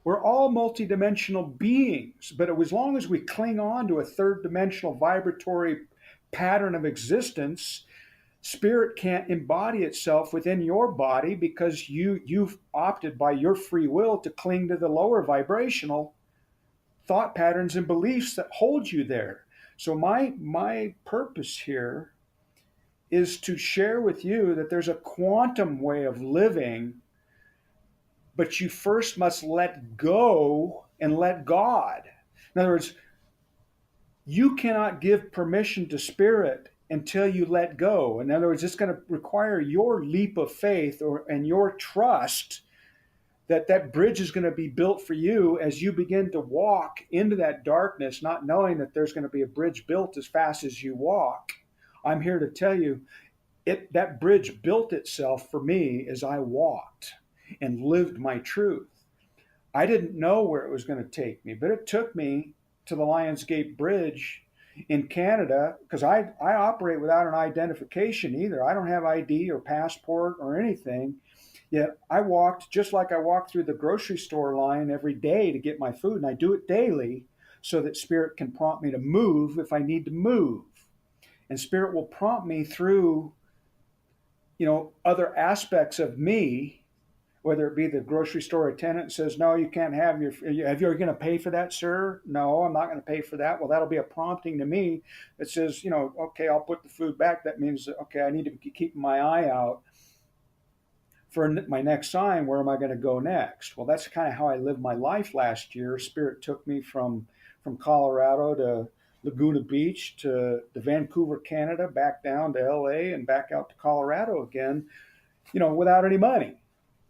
We're all multidimensional beings, but as long as we cling on to a third dimensional vibratory pattern of existence, spirit can't embody itself within your body, because you've opted by your free will to cling to the lower vibrational thought patterns and beliefs that hold you there. So my purpose here is to share with you that there's a quantum way of living but you first must let go and let God. In other words, you cannot give permission to spirit until you let go. In other words, it's going to require your leap of faith and your trust that that bridge is going to be built for you as you begin to walk into that darkness, not knowing that there's going to be a bridge built as fast as you walk. I'm here to tell you, that bridge built itself for me as I walked and lived my truth. I didn't know where it was going to take me, but it took me to the Lionsgate Bridge in Canada, because I operate without an identification either. I don't have ID or passport or anything. Yet I walked just like I walked through the grocery store line every day to get my food, and I do it daily so that Spirit can prompt me to move if I need to move. And Spirit will prompt me through, other aspects of me, whether it be the grocery store attendant says, no, you can't have you're going to pay for that, sir? No, I'm not going to pay for that. Well, that'll be a prompting to me that says, okay, I'll put the food back. That means, okay, I need to be keeping my eye out for my next sign. Where am I going to go next? Well, that's kind of how I lived my life last year. Spirit took me from Colorado to Laguna Beach to Vancouver, Canada, back down to LA and back out to Colorado again, without any money.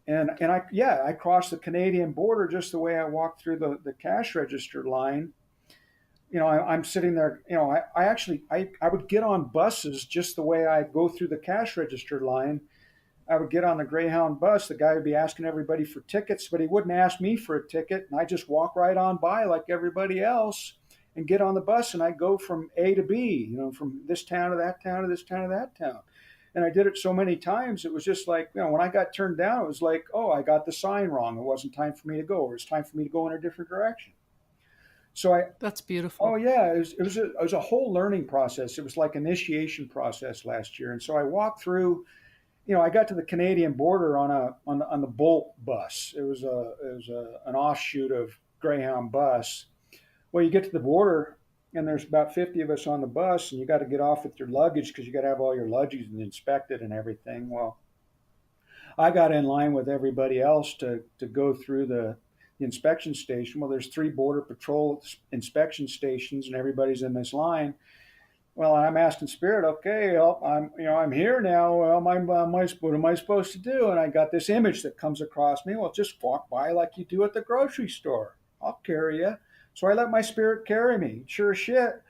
And I crossed the Canadian border just the way I walked through the cash register line. I'm sitting there, I would get on buses just the way I go through the cash register line. I would get on the Greyhound bus. The guy would be asking everybody for tickets, but he wouldn't ask me for a ticket. And I just walk right on by like everybody else and get on the bus. And I go from A to B, from this town to that town to this town to that town. And I did it so many times, it was just like, when I got turned down, it was like, oh, I got the sign wrong. It wasn't time for me to go, or it's time for me to go in a different direction. So That's beautiful. Oh yeah, it was a whole learning process. It was like initiation process last year. And so I walked through, I got to the Canadian border on the Bolt bus. It was an offshoot of Greyhound bus. Well, you get to the border, and there's about 50 of us on the bus, and you got to get off with your luggage because you got to have all your luggage inspected and everything. Well, I got in line with everybody else to go through the inspection station. Well, there's 3 Border Patrol inspection stations, and everybody's in this line. Well, I'm asking Spirit, okay, I'm here now. Well, what am I supposed to do? And I got this image that comes across me. Well, just walk by like you do at the grocery store. I'll carry you. So I let my Spirit carry me. Sure as shit.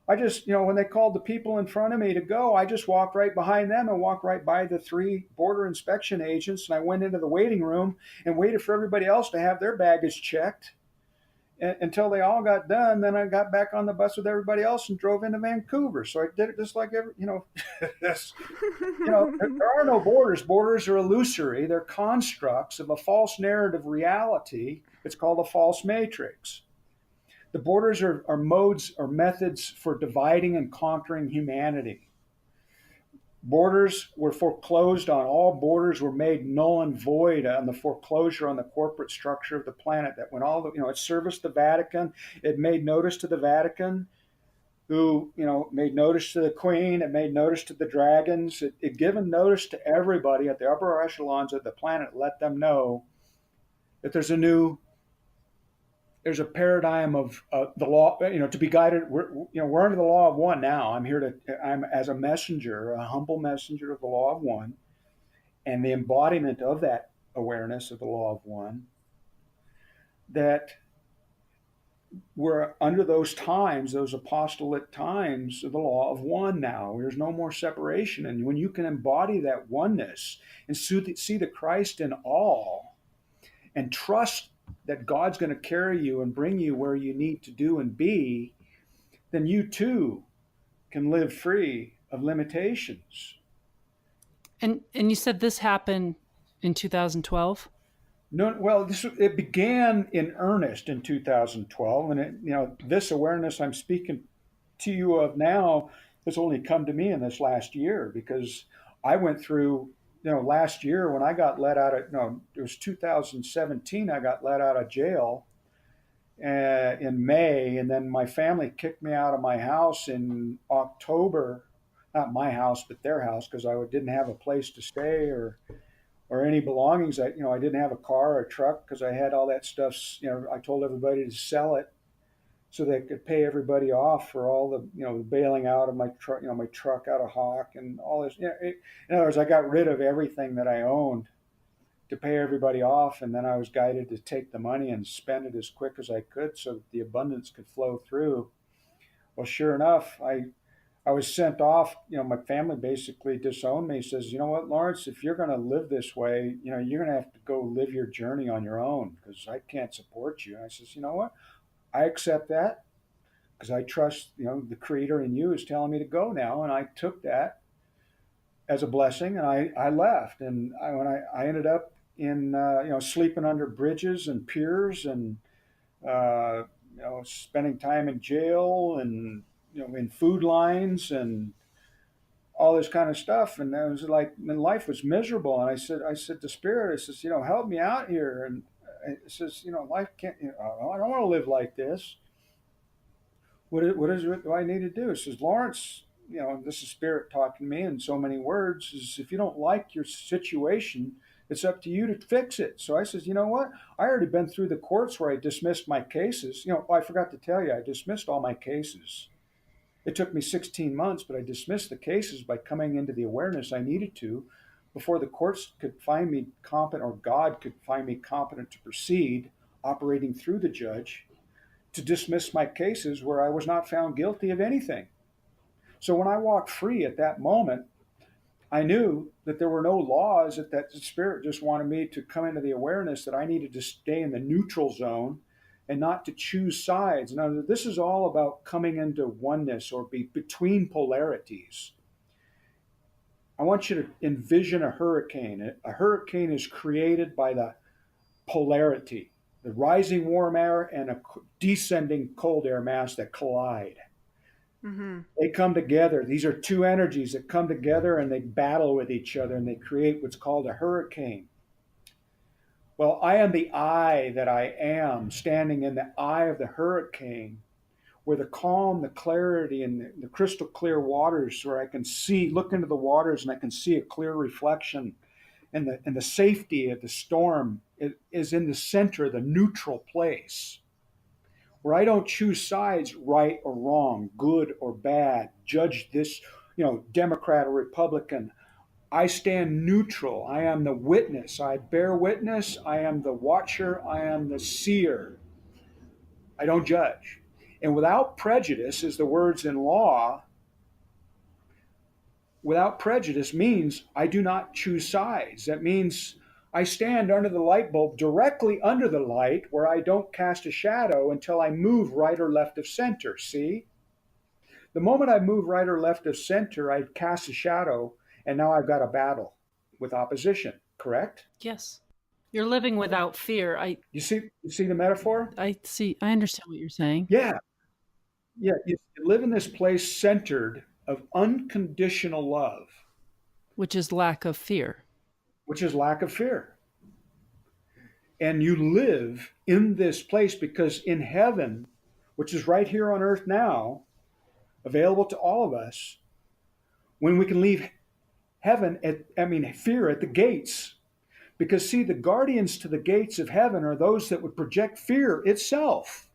I just, when they called the people in front of me to go, I just walked right behind them and walked right by the 3 border inspection agents. And I went into the waiting room and waited for everybody else to have their baggage checked until they all got done. Then I got back on the bus with everybody else and drove into Vancouver. So I did it just like this, there are no borders. Borders are illusory. They're constructs of a false narrative reality. It's called a false matrix. The borders are modes or methods for dividing and conquering humanity. Borders were foreclosed on. All borders were made null and void on the foreclosure on the corporate structure of the planet. That when it serviced the Vatican, it made notice to the Vatican, who, made notice to the Queen, it made notice to the dragons, it given notice to everybody at the upper echelons of the planet, let them know that there's a paradigm of the law, to be guided. We're under the law of one now. I'm as a messenger, a humble messenger of the law of one, and the embodiment of that awareness of the law of one, that we're under those times, those apostolic times of the law of one now. There's no more separation. And when you can embody that oneness and see the Christ in all and trust that God's going to carry you and bring you where you need to do and be, then you too can live free of limitations. And you said this happened in 2012? No, well, it began in earnest in 2012, and this awareness I'm speaking to you of now has only come to me in this last year, because I went through. Last year when I got let out of, it was 2017, I got let out of jail in May, and then my family kicked me out of my house in October, not my house, but their house, because I didn't have a place to stay or or any belongings. I didn't have a car or a truck because I had all that stuff. I told everybody to sell it so they could pay everybody off for all the, bailing out of my truck, my truck out of Hawk and all this. In other words, I got rid of everything that I owned to pay everybody off, and then I was guided to take the money and spend it as quick as I could so that the abundance could flow through. Well, sure enough, I was sent off. My family basically disowned me. He says, you know what, Lawrence, if you're going to live this way, you're going to have to go live your journey on your own because I can't support you. And I says, you know what, I accept that because I trust, the creator in you is telling me to go now. And I took that as a blessing, and I left. And when I ended up in, sleeping under bridges and piers and, spending time in jail and, in food lines and all this kind of stuff. And I was like, and life was miserable. And I said to Spirit, I says, help me out here. And it says, life can't, I don't want to live like this. What do I need to do? It says, Lawrence, this is Spirit talking to me in so many words, is if you don't like your situation, it's up to you to fix it. So I says, you know what? I already been through the courts where I dismissed my cases. I forgot to tell you, I dismissed all my cases. It took me 16 months, but I dismissed the cases by coming into the awareness I needed to before the courts could find me competent, or God could find me competent to proceed, operating through the judge, to dismiss my cases where I was not found guilty of anything. So when I walked free at that moment, I knew that there were no laws, that the Spirit just wanted me to come into the awareness that I needed to stay in the neutral zone and not to choose sides. Now, this is all about coming into oneness or be between polarities. I want you to envision a hurricane. A hurricane is created by the polarity, the rising warm air and a descending cold air mass that collide. Mm-hmm. They come together. These are two energies that come together and they battle with each other and they create what's called a hurricane. Well, I am the I that I am, standing in the eye of the hurricane, where the calm, the clarity, and the crystal clear waters, where I can look into the waters and I can see a clear reflection, and the safety of the storm is in the center, the neutral place, where I don't choose sides, right or wrong, good or bad, judge this, Democrat or Republican. I stand neutral. I am the witness. I bear witness. I am the watcher. I am the seer. I don't judge. And without prejudice, as the words in law, without prejudice means I do not choose sides. That means I stand under the light bulb, directly under the light, where I don't cast a shadow until I move right or left of center. See? The moment I move right or left of center, I cast a shadow, and now I've got a battle with opposition, correct? Yes. You're living without fear. You see the metaphor? I understand what you're saying. Yeah. Yeah. You live in this place centered of unconditional love. Which is lack of fear. Which is lack of fear. And you live in this place because in heaven, which is right here on earth now, available to all of us, when we can leave fear at the gates. Because see, the guardians to the gates of heaven are those that would project fear itself.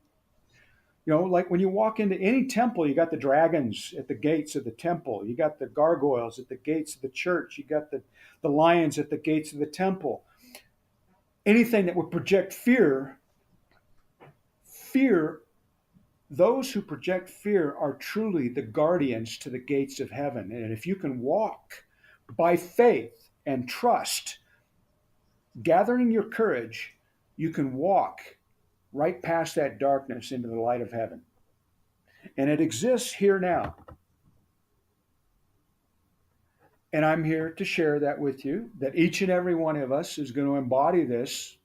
Like when you walk into any temple, you got the dragons at the gates of the temple. You got the gargoyles at the gates of the church. You got the lions at the gates of the temple. Anything that would project fear, those who project fear are truly the guardians to the gates of heaven. And if you can walk by faith and trust, gathering your courage, you can walk right past that darkness into the light of heaven. And it exists here now. And I'm here to share that with you, that each and every one of us is going to embody this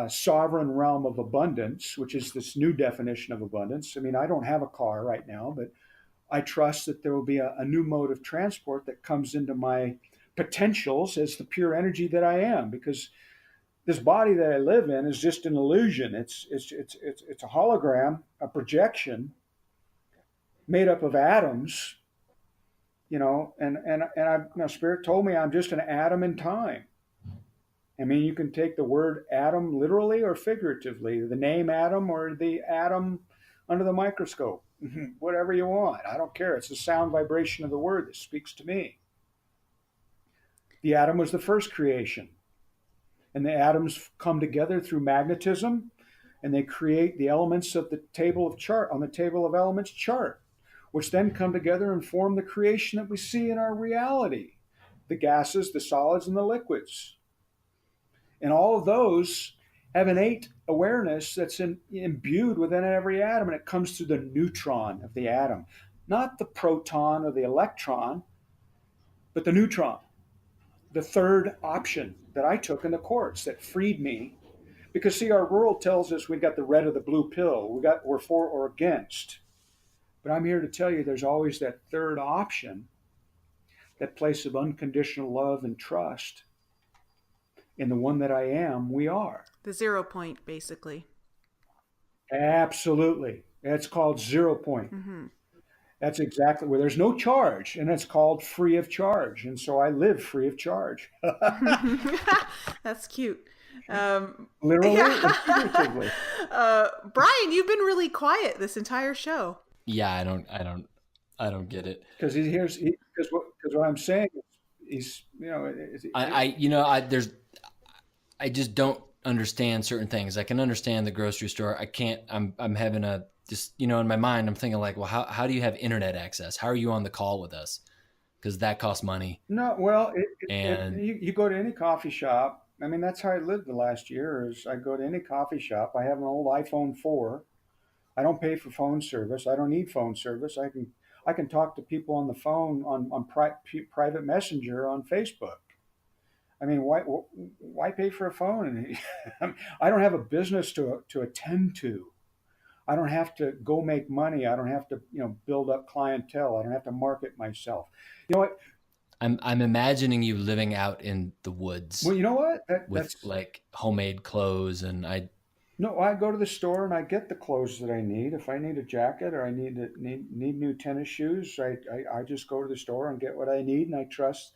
sovereign realm of abundance, which is this new definition of abundance. I don't have a car right now, but I trust that there will be a new mode of transport that comes into my potentials as the pure energy that I am, because this body that I live in is just an illusion. It's a hologram, a projection made up of atoms Spirit told me I'm just an atom in time. I mean, you can take the word atom literally or figuratively, the name atom or the atom under the microscope, whatever you want. I don't care. It's the sound vibration of the word that speaks to me. The atom was the first creation, and the atoms come together through magnetism, and they create the elements of the table of chart on the table of elements chart, which then come together and form the creation that we see in our reality, the gases, the solids, and the liquids. And all of those have innate awareness that's imbued within every atom, and it comes through the neutron of the atom, not the proton or the electron, but the neutron, the third option that I took in the courts that freed me. Because see, our world tells us we've got the red or the blue pill, we're for or against. But I'm here to tell you there's always that third option, that place of unconditional love and trust. In the one that I am, we are. The 0 point, basically. Absolutely. It's called 0 point. Mm-hmm. That's exactly where there's no charge, and it's called free of charge. And so I live free of charge. That's cute. Literally and figuratively. Brian, you've been really quiet this entire show. Yeah, I don't get it. Because what I'm saying is, I just don't understand certain things. I can understand the grocery store. I can't. I'm having a just in my mind. I'm thinking like, well, how do you have internet access? How are you on the call with us? Because that costs money. No, well, you go to any coffee shop. I mean, that's how I lived the last year. Is I go to any coffee shop. I have an old iPhone 4. I don't pay for phone service. I don't need phone service. I can talk to people on the phone on private messenger on Facebook. I mean, why pay for a phone? I don't have a business to attend to. I don't have to go make money. I don't have to build up clientele. I don't have to market myself. You know what? I'm imagining you living out in the woods. Well, you know what? With like homemade clothes, and I go to the store and I get the clothes that I need. If I need a jacket or I need new tennis shoes, I just go to the store and get what I need, and I trust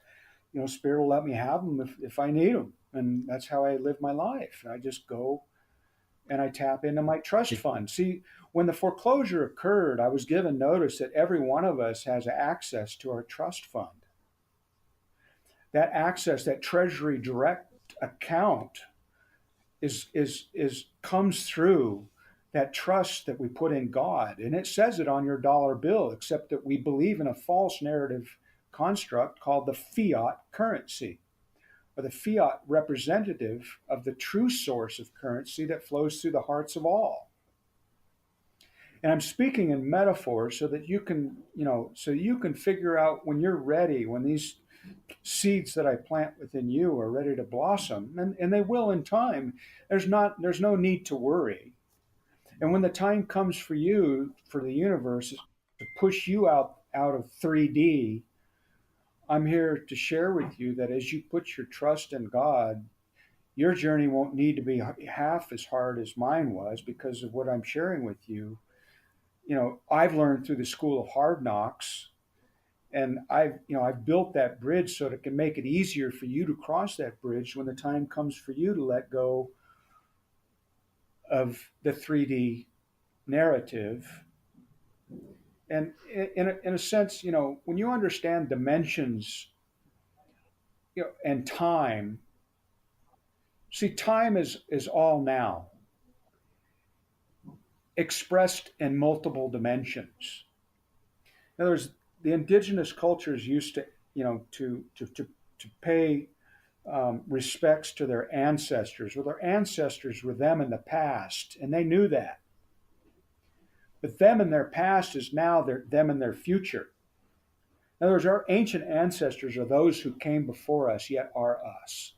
Spirit will let me have them if I need them. And that's how I live my life. I just go and I tap into my trust fund. See, when the foreclosure occurred, I was given notice that every one of us has access to our trust fund. That access, that Treasury Direct account comes through that trust that we put in God. And it says it on your dollar bill, except that we believe in a false narrative construct called the fiat currency, or the fiat representative of the true source of currency that flows through the hearts of all. And I'm speaking in metaphor so that you can figure out when you're ready, when these seeds that I plant within you are ready to blossom, and they will in time. There's no need to worry. And when the time comes for you, for the universe to push you out of 3D, I'm here to share with you that as you put your trust in God, your journey won't need to be half as hard as mine was, because of what I'm sharing with you. I've learned through the school of hard knocks, and I've built that bridge so that it can make it easier for you to cross that bridge when the time comes for you to let go of the 3D narrative. And in a sense, when you understand dimensions, and time, see, time is all now, expressed in multiple dimensions. In other words, the indigenous cultures used to, to pay respects to their ancestors. Well, their ancestors were them in the past, and they knew that. But them in their past is now them in their future. In other words, our ancient ancestors are those who came before us, yet are us.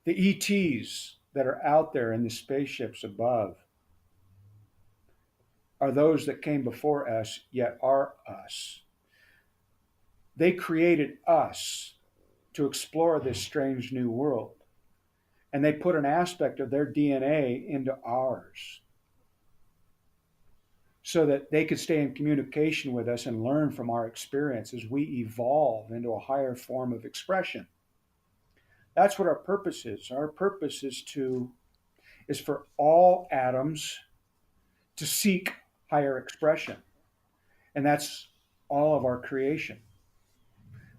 The ETs that are out there in the spaceships above are those that came before us, yet are us. They created us to explore this strange new world. And they put an aspect of their DNA into ours. so that they could stay in communication with us and learn from our experience as we evolve into a higher form of expression. That's what our purpose is. Our purpose is for all atoms to seek higher expression. And that's all of our creation.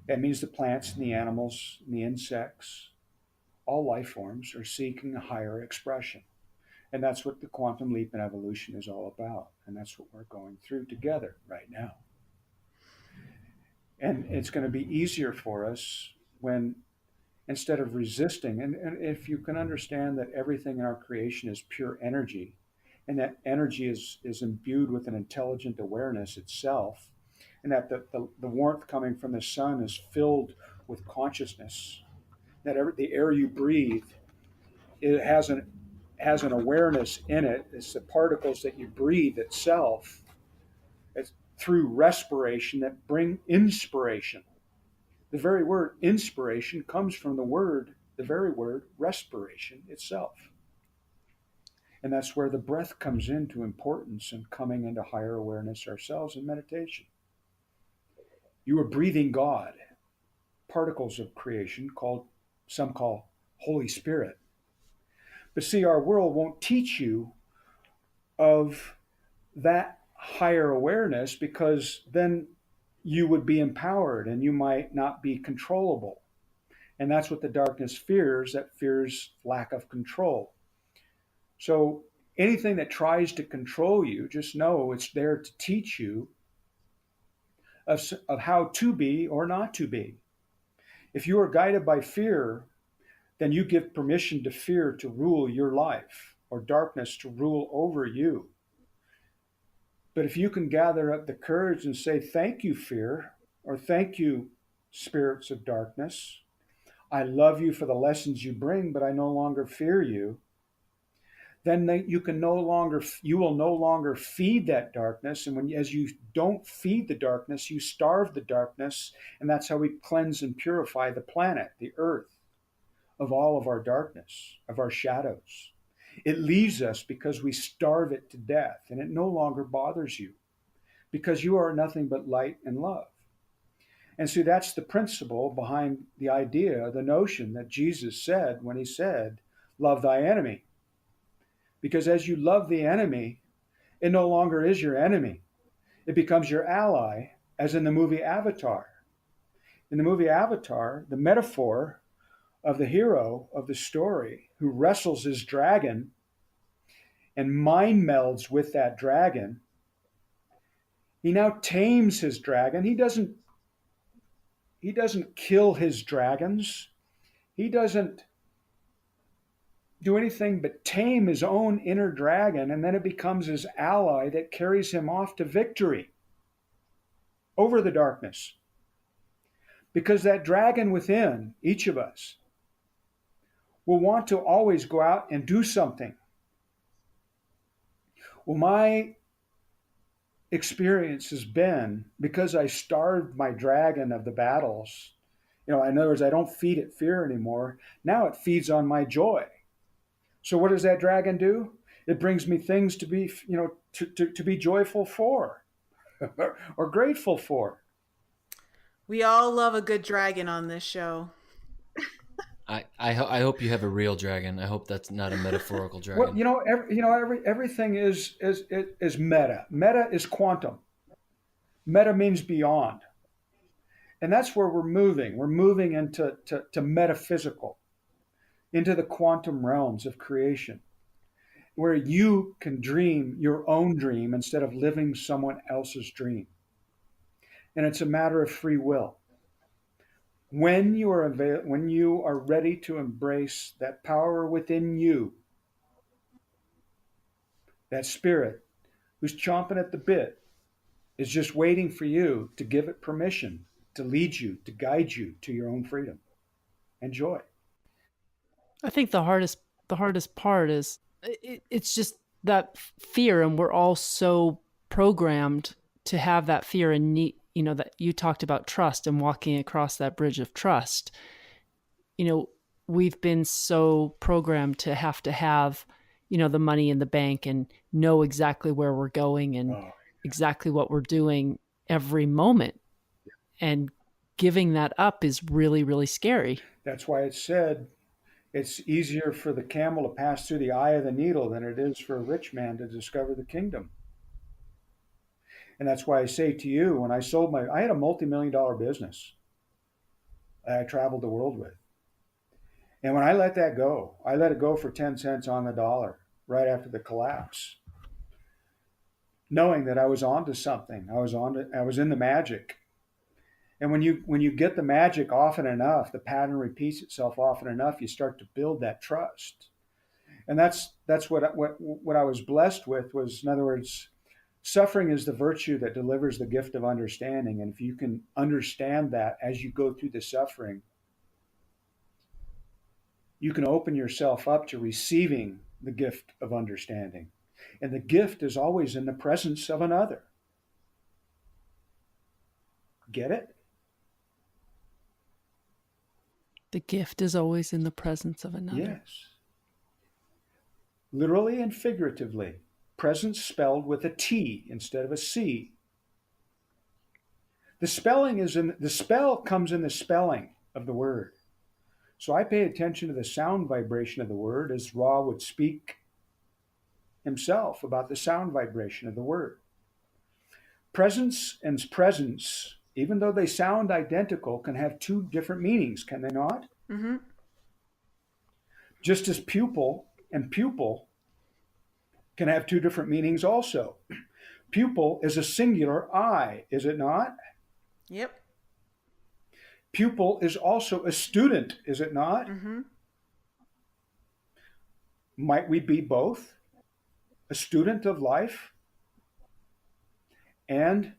That means the plants and the animals and the insects, all life forms are seeking a higher expression. And that's what the quantum leap in evolution is all about. And that's what we're going through together right now. And it's going to be easier for us when, instead of resisting, and if you can understand that everything in our creation is pure energy, and that energy is imbued with an intelligent awareness itself, and that the warmth coming from the sun is filled with consciousness, that the air you breathe, it has an awareness in it. It's the particles that you breathe itself. It's through respiration that bring inspiration. The very word inspiration comes from the very word respiration itself. And that's where the breath comes into importance and coming into higher awareness ourselves in meditation. You are breathing God, particles of creation some call Holy Spirit. But see, our world won't teach you of that higher awareness, because then you would be empowered and you might not be controllable. And that's what the darkness fears, that fears lack of control. So anything that tries to control you, just know it's there to teach you of how to be or not to be. If you are guided by fear, then you give permission to fear to rule your life, or darkness to rule over you. But if you can gather up the courage and say, thank you, fear, or thank you, spirits of darkness, I love you for the lessons you bring, but I no longer fear you, then you will no longer feed that darkness. And as you don't feed the darkness, you starve the darkness. And that's how we cleanse and purify the planet, the earth, of all of our darkness, of our shadows. It leaves us because we starve it to death, and it no longer bothers you because you are nothing but light and love. And so that's the principle behind the idea, the notion that Jesus said when he said, love thy enemy. Because as you love the enemy, it no longer is your enemy. It becomes your ally, as in the movie Avatar. In the movie Avatar, the metaphor of the hero of the story who wrestles his dragon and mind melds with that dragon, he now tames his dragon. He doesn't kill his dragons. He doesn't do anything but tame his own inner dragon, and then it becomes his ally that carries him off to victory over the darkness. Because that dragon within each of us will want to always go out and do something. Well, my experience has been, because I starved my dragon of the battles, in other words, I don't feed it fear anymore. Now it feeds on my joy. So what does that dragon do? It brings me things to be, to be joyful for or grateful for. We all love a good dragon on this show. I hope you have a real dragon. I hope that's not a metaphorical dragon. Well, everything is meta. Meta is quantum. Meta means beyond. And that's where we're moving. We're moving into metaphysical, into the quantum realms of creation, where you can dream your own dream instead of living someone else's dream. And it's a matter of free will. When you are ready to embrace that power within you, that spirit who's chomping at the bit is just waiting for you to give it permission to lead you, to guide you to your own freedom and joy. I think the hardest part is it's just that fear, and we're all so programmed to have that fear and need, that you talked about trust and walking across that bridge of trust. We've been so programmed to have, the money in the bank and know exactly where we're going and exactly what we're doing every moment. And giving that up is really, really scary. That's why it said it's easier for the camel to pass through the eye of the needle than it is for a rich man to discover the kingdom. And that's why I say to you, when I had a multi-million dollar business that I traveled the world with. And when I let that go, I let it go for 10 cents on the dollar right after the collapse, knowing that I was onto something. I was in the magic. And when you get the magic often enough, the pattern repeats itself often enough, you start to build that trust. And that's what I was blessed with was, in other words, suffering is the virtue that delivers the gift of understanding. And if you can understand that as you go through the suffering, you can open yourself up to receiving the gift of understanding. And the gift is always in the presence of another. Get it? The gift is always in the presence of another. Yes. Literally and figuratively. Presence spelled with a T instead of a C. The spell comes in the spelling of the word. So I pay attention to the sound vibration of the word as Ra would speak himself about the sound vibration of the word. Presence and presence, even though they sound identical, can have two different meanings, can they not? Mm-hmm. Just as pupil and pupil can have two different meanings also. Pupil is a singular I, is it not? Yep. Pupil is also a student, is it not? Mm-hmm. Might we be both? A student of life? And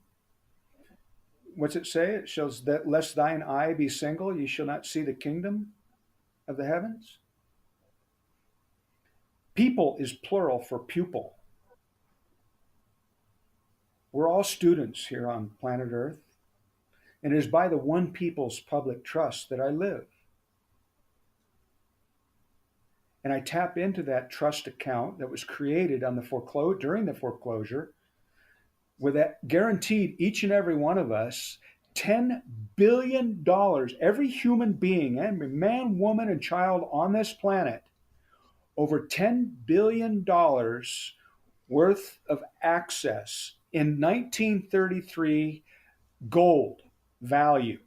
what's it say? It shows that lest thine eye be single, ye shall not see the kingdom of the heavens. People is plural for pupil. We're all students here on planet Earth. And it is by the one people's public trust that I live. And I tap into that trust account that was created on during the foreclosure, with that guaranteed each and every one of us $10 billion, every human being, every man, woman, and child on this planet, over $10 billion worth of access in 1933 gold value.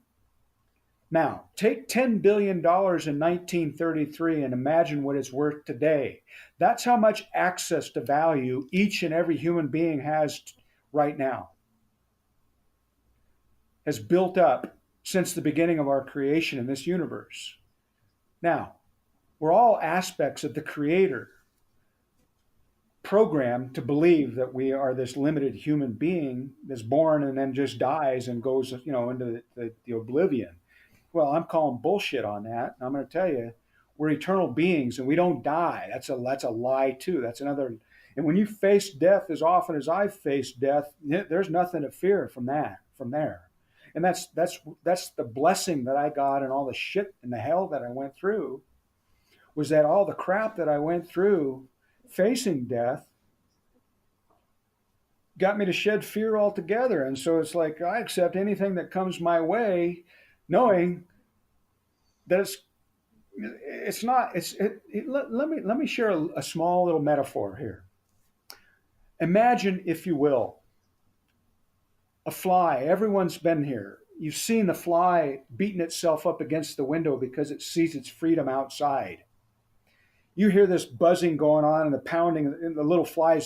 Now, take $10 billion in 1933 and imagine what it's worth today. That's how much access to value each and every human being has right now. Has built up since the beginning of our creation in this universe. Now, we're all aspects of the Creator, programmed to believe that we are this limited human being that's born and then just dies and goes, into the oblivion. Well, I'm calling bullshit on that. And I'm going to tell you, we're eternal beings and we don't die. That's a lie too. That's another. And when you face death as often as I've faced death, there's nothing to fear from there. And that's the blessing that I got, and all the shit and the hell that I went through was that all the crap that I went through facing death got me to shed fear altogether. And so it's like I accept anything that comes my way, knowing that let me share a small little metaphor here. Imagine, if you will, a fly. Everyone's been here. You've seen the fly beating itself up against the window because it sees its freedom outside. You hear this buzzing going on and the pounding, and the little fly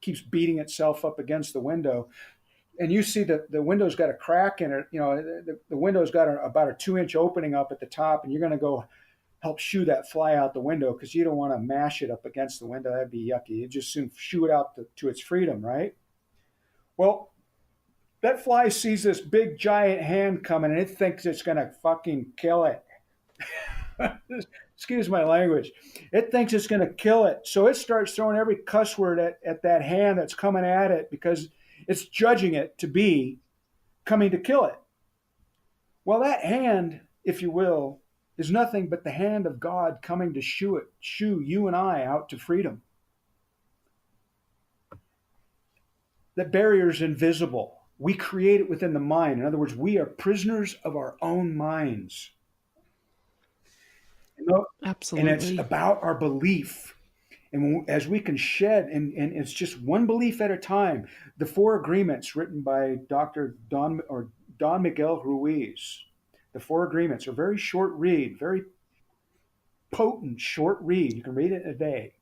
keeps beating itself up against the window. And you see that the window's got a crack in it. The window's got about a 2-inch opening up at the top, and you're going to go help shoo that fly out the window because you don't want to mash it up against the window. That'd be yucky. You just soon shoo it out to its freedom, right? Well, that fly sees this big giant hand coming, and it thinks it's going to fucking kill it. Excuse my language. It thinks it's going to kill it. So it starts throwing every cuss word at that hand that's coming at it because it's judging it to be coming to kill it. Well, that hand, if you will, is nothing but the hand of God coming to shoo you and I out to freedom. That barrier is invisible. We create it within the mind. In other words, we are prisoners of our own minds. And it's Absolutely. about our belief. And as we can shed, and it's just one belief at a time. The Four Agreements, written by Dr. Don Miguel Ruiz. The Four Agreements are very short read, very potent short read. You can read it in a day.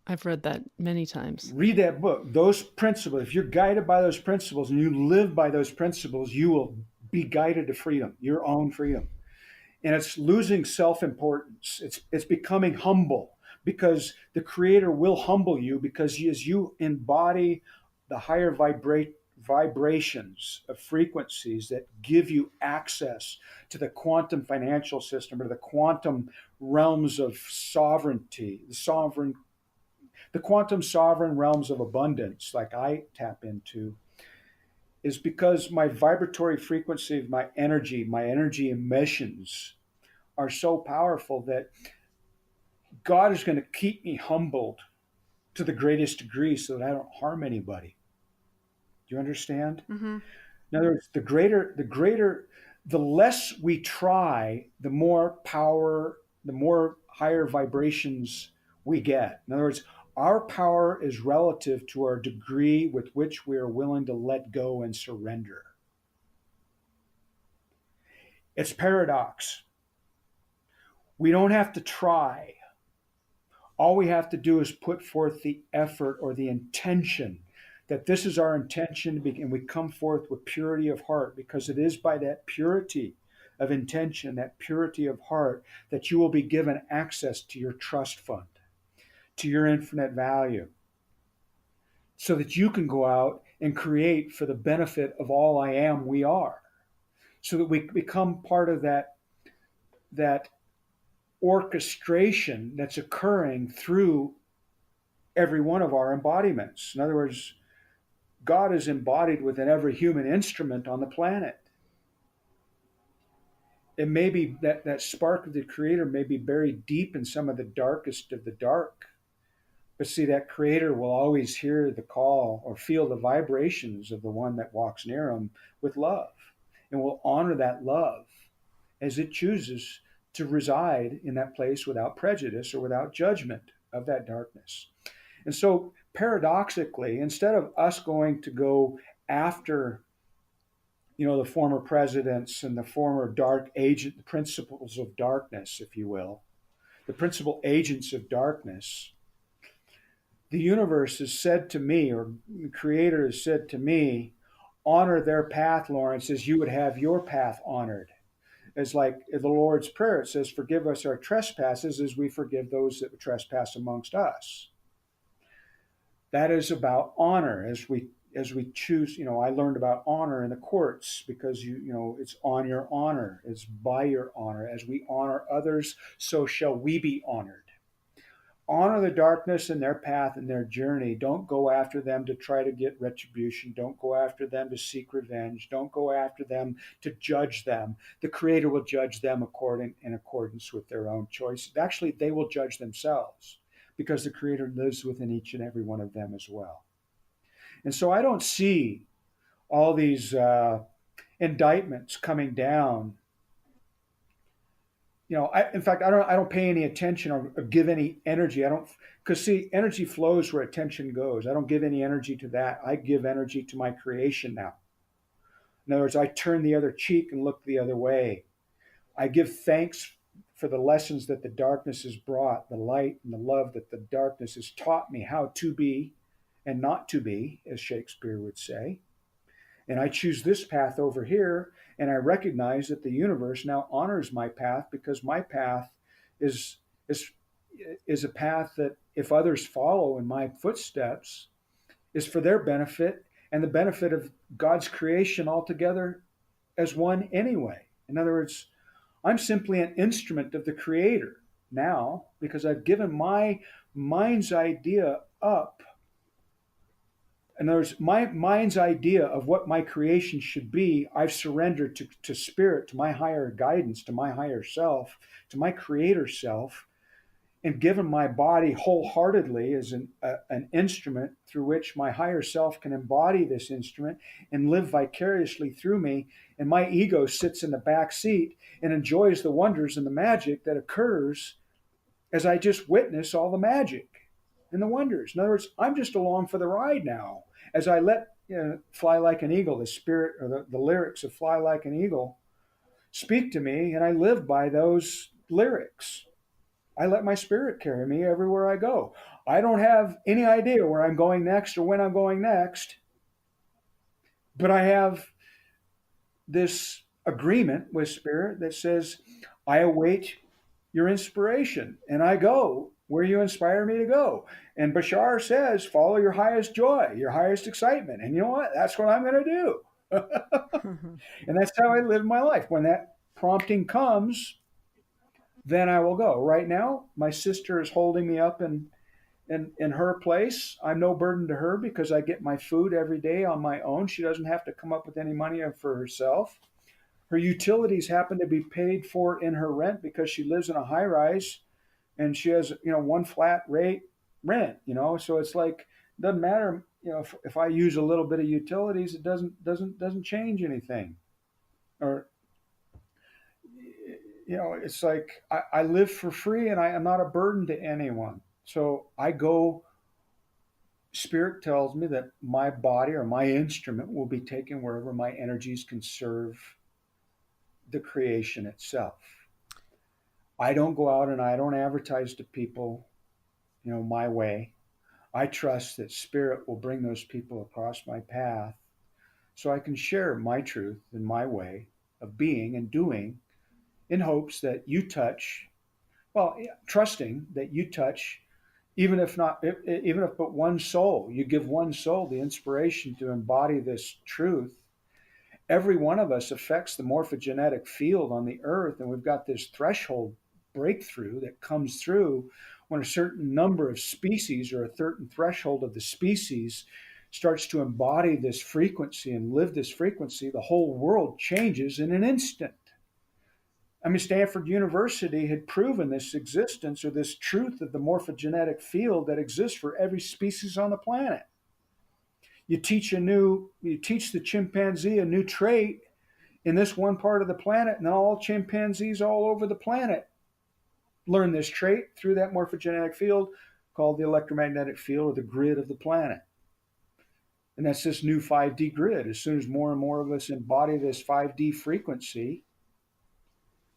I've read that many times. Read that book. Those principles, if you're guided by those principles and you live by those principles, you will be guided to freedom, your own freedom. And it's losing self-importance. It's becoming humble, because the Creator will humble you, because as you embody the higher vibrations of frequencies that give you access to the quantum financial system, or the quantum realms of sovereignty, the quantum sovereign realms of abundance, like I tap into, is because my vibratory frequency of my energy emissions are so powerful that God is going to keep me humbled to the greatest degree so that I don't harm anybody. Do you understand? Mm-hmm. In other words, the less we try, the more power, the more higher vibrations we get. In other words, our power is relative to our degree with which we are willing to let go and surrender. It's paradox. We don't have to try. All we have to do is put forth the effort or the intention that this is our intention, and we come forth with purity of heart, because it is by that purity of intention, that purity of heart, that you will be given access to your trust fund, to your infinite value, so that you can go out and create for the benefit of all I am, we are, so that we become part of that orchestration that's occurring through every one of our embodiments. In other words, God is embodied within every human instrument on the planet. It may be that spark of the Creator may be buried deep in some of the darkest of the dark. But see, that Creator will always hear the call or feel the vibrations of the one that walks near him with love, and will honor that love as it chooses to reside in that place without prejudice or without judgment of that darkness. And so, paradoxically, instead of us going to go after, the former presidents and the former dark agent, the principles of darkness, if you will, the principal agents of darkness, the universe has said to me, or the Creator has said to me, honor their path, Lawrence, as you would have your path honored. It's like the Lord's Prayer. It says, forgive us our trespasses as we forgive those that trespass amongst us. That is about honor. As we choose, I learned about honor in the courts, because it's on your honor. It's by your honor. As we honor others, so shall we be honored. Honor the darkness in their path and their journey. Don't go after them to try to get retribution. Don't go after them to seek revenge. Don't go after them to judge them. The Creator will judge them in accordance with their own choices. Actually, they will judge themselves, because the Creator lives within each and every one of them as well. And so I don't see all these indictments coming down. In fact, I don't pay any attention or give any energy. Because see, energy flows where attention goes. I don't give any energy to that. I give energy to my creation now. In other words, I turn the other cheek and look the other way. I give thanks for the lessons that the darkness has brought, the light and the love that the darkness has taught me how to be and not to be, as Shakespeare would say. And I choose this path over here, and I recognize that the universe now honors my path, because my path is a path that, if others follow in my footsteps, is for their benefit and the benefit of God's creation altogether as one anyway. In other words, I'm simply an instrument of the Creator now, because I've given my mind's idea up. In other words, my mind's idea of what my creation should be, I've surrendered to Spirit, to my higher guidance, to my higher self, to my Creator self. and given my body wholeheartedly as an instrument through which my higher self can embody this instrument and live vicariously through me. And my ego sits in the back seat and enjoys the wonders and the magic that occurs as I just witness all the magic and the wonders. In other words, I'm just along for the ride now as I let Fly Like an Eagle, the spirit or the lyrics of Fly Like an Eagle speak to me, and I live by those lyrics. I let my spirit carry me everywhere I go. I don't have any idea where I'm going next or when I'm going next, but I have this agreement with spirit that says, I await your inspiration and I go where you inspire me to go. And Bashar says, follow your highest joy, your highest excitement. And you know what? That's what I'm going to do. And that's how I live my life. When that prompting comes, then I will go. Right now, my sister is holding me up in her place. I'm no burden to her because I get my food every day on my own. She doesn't have to come up with any money for herself. Her utilities happen to be paid for in her rent because she lives in a high rise and she has, one flat rate rent, so it's like, doesn't matter, if I use a little bit of utilities, it doesn't change anything. Or it's like I live for free and I am not a burden to anyone. So I go, spirit tells me that my body or my instrument will be taken wherever my energies can serve the creation itself. I don't go out and I don't advertise to people, my way. I trust that spirit will bring those people across my path so I can share my truth and my way of being and doing, in hopes that you touch, trusting that you touch, even if but one soul, you give one soul the inspiration to embody this truth. Every one of us affects the morphogenetic field on the earth, and we've got this threshold breakthrough that comes through when a certain number of species or a certain threshold of the species starts to embody this frequency and live this frequency. The whole world changes in an instant. I mean, Stanford University had proven this existence or this truth of the morphogenetic field that exists for every species on the planet. You teach the chimpanzee a new trait in this one part of the planet, and all chimpanzees all over the planet learn this trait through that morphogenetic field called the electromagnetic field or the grid of the planet. And that's this new 5D grid. As soon as more and more of us embody this 5D frequency,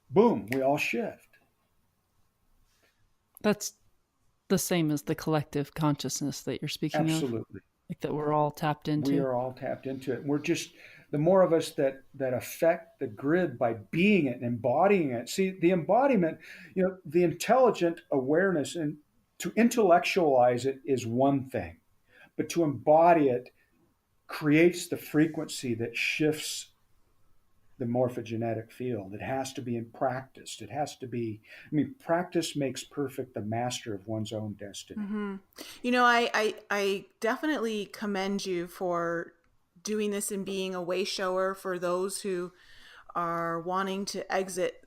boom, we all shift. That's the same as the collective consciousness that you're speaking of. Absolutely. Like that we're all tapped into. We are all tapped into it. We're just, the more of us that affect the grid by being it and embodying it. See, the embodiment, the intelligent awareness, and to intellectualize it is one thing, but to embody it creates the frequency that shifts the morphogenetic field. It has to be practiced. It has to be, practice makes perfect, the master of one's own destiny. Mm-hmm. I definitely commend you for doing this and being a way shower for those who are wanting to exit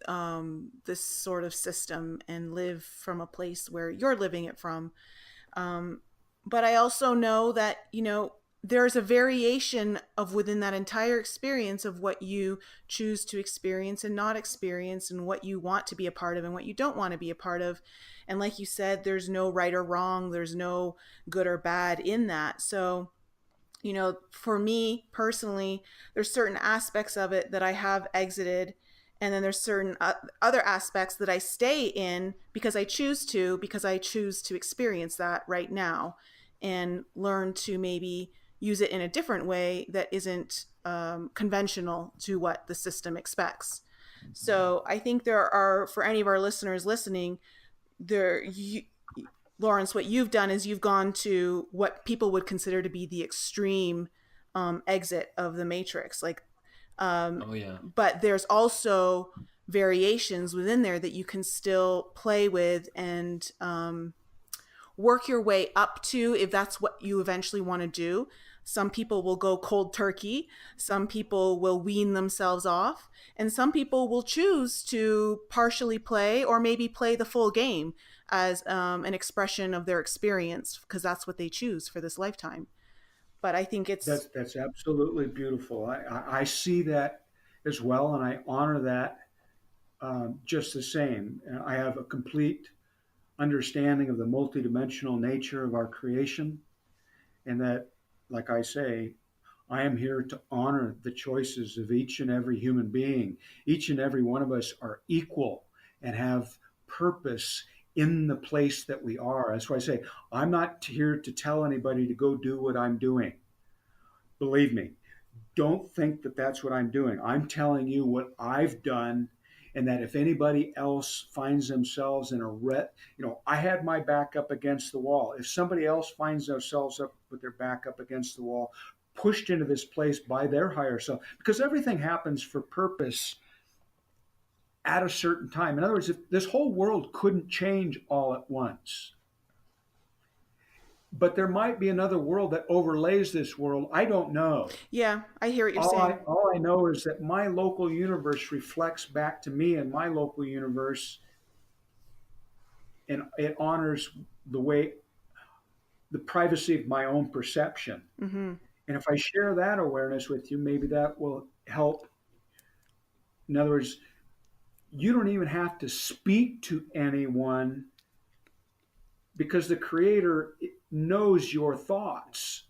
this sort of system and live from a place where you're living it from. But I also know that, there's a variation of within that entire experience of what you choose to experience and not experience, and what you want to be a part of and what you don't want to be a part of. And like you said, there's no right or wrong. There's no good or bad in that. So, for me personally, there's certain aspects of it that I have exited. And then there's certain other aspects that I stay in because I choose to experience that right now and learn to maybe use it in a different way that isn't conventional to what the system expects. So I think there are, for any of our listeners listening, Lawrence, what you've done is you've gone to what people would consider to be the extreme exit of the matrix. But there's also variations within there that you can still play with and work your way up to, if that's what you eventually want to do. Some people will go cold turkey. Some people will wean themselves off. And some people will choose to partially play or maybe play the full game. as an expression of their experience, because that's what they choose for this lifetime. But I think it's That's absolutely beautiful. I see that as well, and I honor that just the same. I have a complete understanding of the multidimensional nature of our creation, and that, like I say, I am here to honor the choices of each and every human being. Each and every one of us are equal and have purpose in the place that we are. That's why I say I'm not here to tell anybody to go do what I'm doing. Believe me, don't think that that's what I'm doing. I'm telling you what I've done, and that if anybody else finds themselves in a I had my back up against the wall. If somebody else finds themselves up with their back up against the wall, pushed into this place by their higher self, because everything happens for purpose at a certain time. In other words, if this whole world couldn't change all at once, but there might be another world that overlays this world. I don't know. yeah, I hear what you're saying. All I know is that my local universe reflects back to me in my local universe, and it honors the way the privacy of my own perception. Mm-hmm. And if I share that awareness with you, maybe that will help. In other words, you don't even have to speak to anyone, because the Creator knows your thoughts.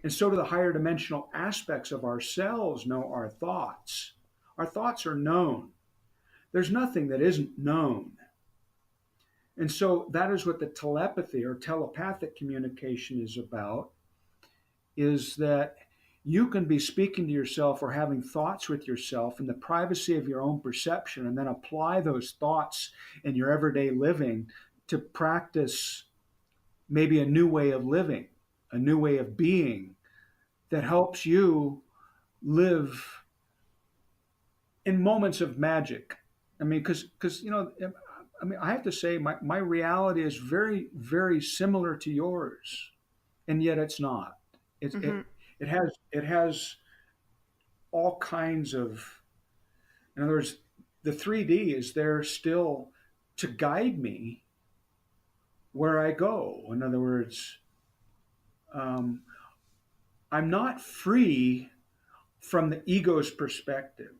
And so do the higher dimensional aspects of ourselves know our thoughts. Our thoughts are known. There's nothing that isn't known. And so that is what the telepathy or telepathic communication is about, is that you can be speaking to yourself or having thoughts with yourself in the privacy of your own perception, and then apply those thoughts in your everyday living to practice maybe a new way of living, a new way of being that helps you live in moments of magic. I mean, I have to say my reality is very, very similar to yours, and yet it's not. It, Mm-hmm. it has all kinds of, in other words, the 3D is there still to guide me where I go. In other words, um, I'm not free from the ego's perspective.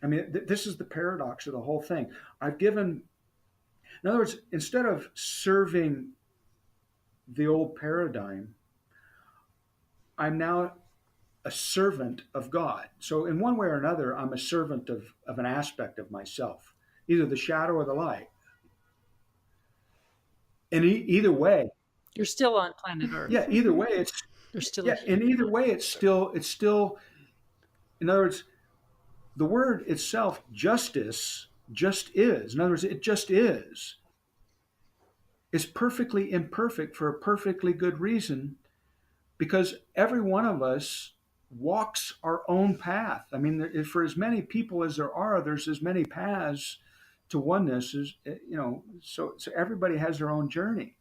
I mean, this is the paradox of the whole thing. In other words, instead of serving the old paradigm, I'm now a servant of God. So, in one way or another, I'm a servant of an aspect of myself, either the shadow or the light. And either way, You're still on planet Earth. yeah, either way, it's You're still yeah, in either way, it's still. In other words, the word itself, justice, just is. In other words, it just is. It's perfectly imperfect for a perfectly good reason, because every one of us walks our own path. I mean, for as many people as there are, there's as many paths to oneness as so everybody has their own journey.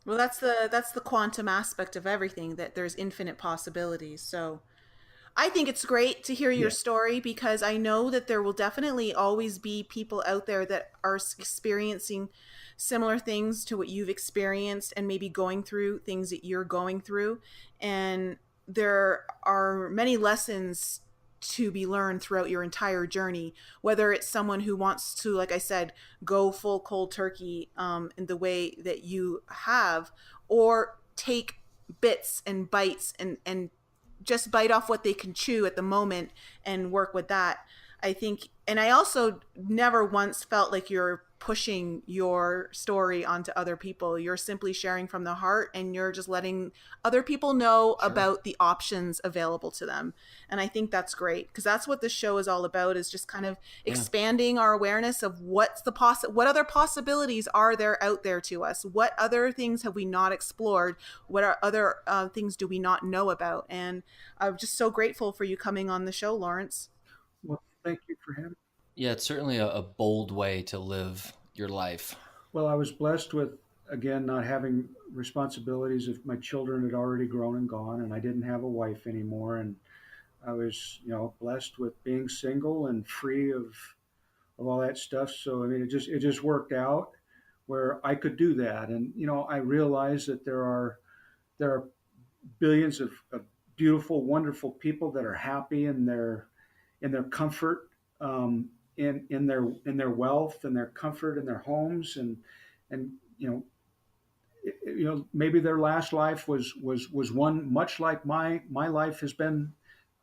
Well, that's the quantum aspect of everything, that there's infinite possibilities. So I think it's great to hear your Yeah. story, because I know that there will definitely always be people out there that are experiencing similar things to what you've experienced, and maybe going through things that you're going through. And there are many lessons to be learned throughout your entire journey, whether it's someone who wants to, like I said, go full cold turkey in the way that you have, or take bits and bites and just bite off what they can chew at the moment and work with that. I think, and I also never once felt like you're pushing your story onto other people. You're simply sharing from the heart, and you're just letting other people know Sure. about the options available to them. And I think that's great, because that's what this show is all about, is just kind of Yeah. expanding our awareness of what other possibilities are there out there to us? What other things have we not explored? What are other things do we not know about? And I'm just so grateful for you coming on the show, Lawrence. Well, thank you for having. Yeah, it's certainly a bold way to live your life. Well, I was blessed with, again, not having responsibilities. If my children had already grown and gone, and I didn't have a wife anymore, and I was, blessed with being single and free of of all that stuff. So I mean, it just worked out where I could do that. And I realize that there are billions of beautiful, wonderful people that are happy in their comfort, in their wealth and their comfort in their homes, and maybe their last life was one much like my life has been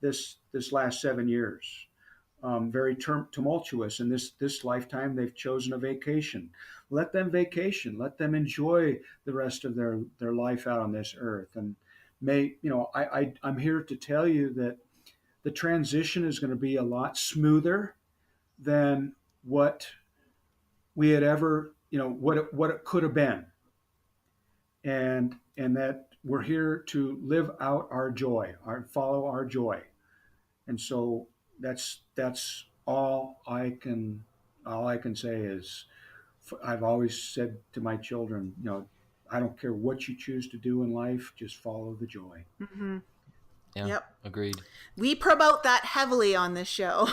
this last 7 years. Very tumultuous. And this lifetime, they've chosen a vacation. Let them vacation. Let them enjoy the rest of their life out on this earth. And I'm here to tell you that the transition is going to be a lot smoother than what we had ever, what it could have been. And that we're here to live out our joy, follow our joy. And so that's all I can say is, I've always said to my children, I don't care what you choose to do in life, just follow the joy. Mm-hmm. Yeah, yep. Agreed. We promote that heavily on this show.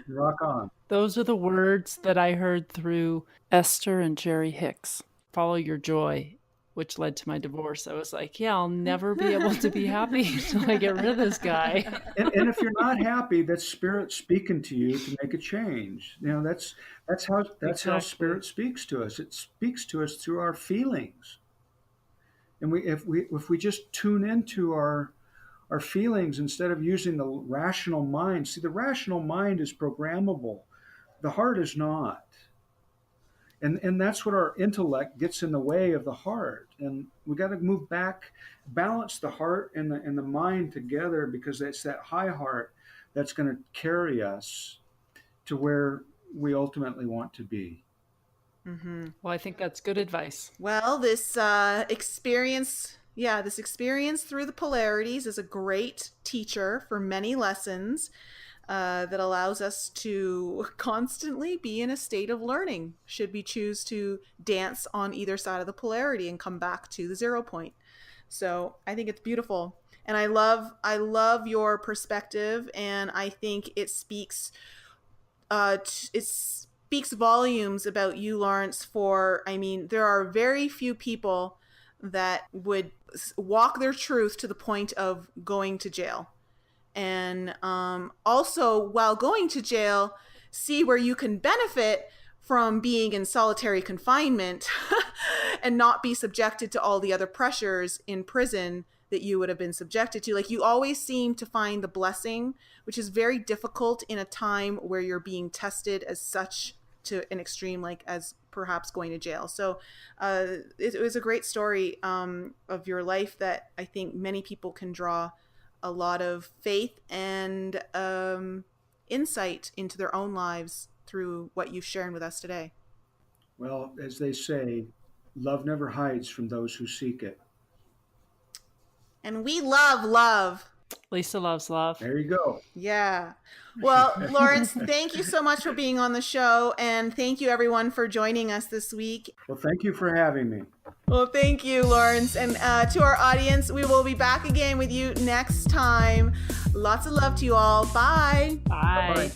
Rock on. Those are the words that I heard through Esther and Jerry Hicks. Follow your joy, which led to my divorce. I was like, yeah, I'll never be able to be happy until I get rid of this guy. And if you're not happy, that's Spirit speaking to you to make a change. That's how Spirit speaks to us. It speaks to us through our feelings. And if we just tune into our feelings instead of using the rational mind. See, the rational mind is programmable. The heart is not. And that's what our intellect gets in the way of the heart. And we got to move back, balance the heart and the mind together, because it's that high heart that's going to carry us to where we ultimately want to be. Mm-hmm. Well, I think that's good advice. Well, this experience through the polarities is a great teacher for many lessons. That allows us to constantly be in a state of learning should we choose to dance on either side of the polarity and come back to the 0 point. So I think it's beautiful. And I love your perspective, and I think it speaks volumes about you, Lawrence, there are very few people that would walk their truth to the point of going to jail. And also, while going to jail, see where you can benefit from being in solitary confinement and not be subjected to all the other pressures in prison that you would have been subjected to. Like, you always seem to find the blessing, which is very difficult in a time where you're being tested as such to an extreme, like as perhaps going to jail. So it was a great story of your life that I think many people can draw a lot of faith and insight into their own lives through what you've shared with us today. Well, as they say, love never hides from those who seek it. And we love love. Lisa loves love. There you go. Yeah. Well, Lawrence, thank you so much for being on the show. And thank you, everyone, for joining us this week. Well, thank you for having me. Well, thank you, Lawrence. And to our audience, we will be back again with you next time. Lots of love to you all. Bye. Bye. Bye-bye.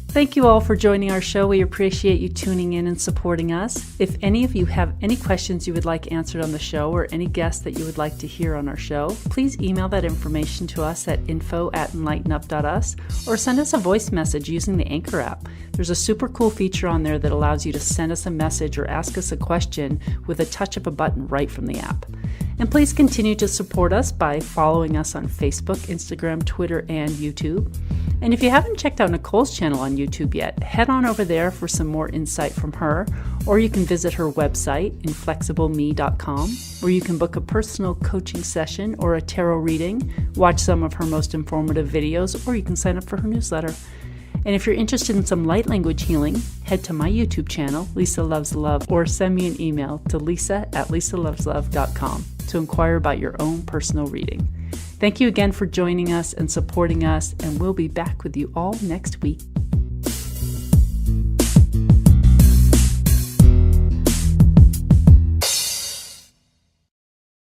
Thank you all for joining our show. We appreciate you tuning in and supporting us. If any of you have any questions you would like answered on the show, or any guests that you would like to hear on our show, please email that information to us at info@enlightenup.us, or send us a voice message using the Anchor app. There's a super cool feature on there that allows you to send us a message or ask us a question with a touch of a button right from the app. And please continue to support us by following us on Facebook, Instagram, Twitter, and YouTube. And if you haven't checked out Nicole's channel on YouTube yet, head on over there for some more insight from her, or you can visit her website, inflexibleme.com, where you can book a personal coaching session or a tarot reading, watch some of her most informative videos, or you can sign up for her newsletter. And if you're interested in some light language healing, head to my YouTube channel, Lisa Loves Love, or send me an email to lisa@lisaloveslove.com to inquire about your own personal reading. Thank you again for joining us and supporting us, and we'll be back with you all next week.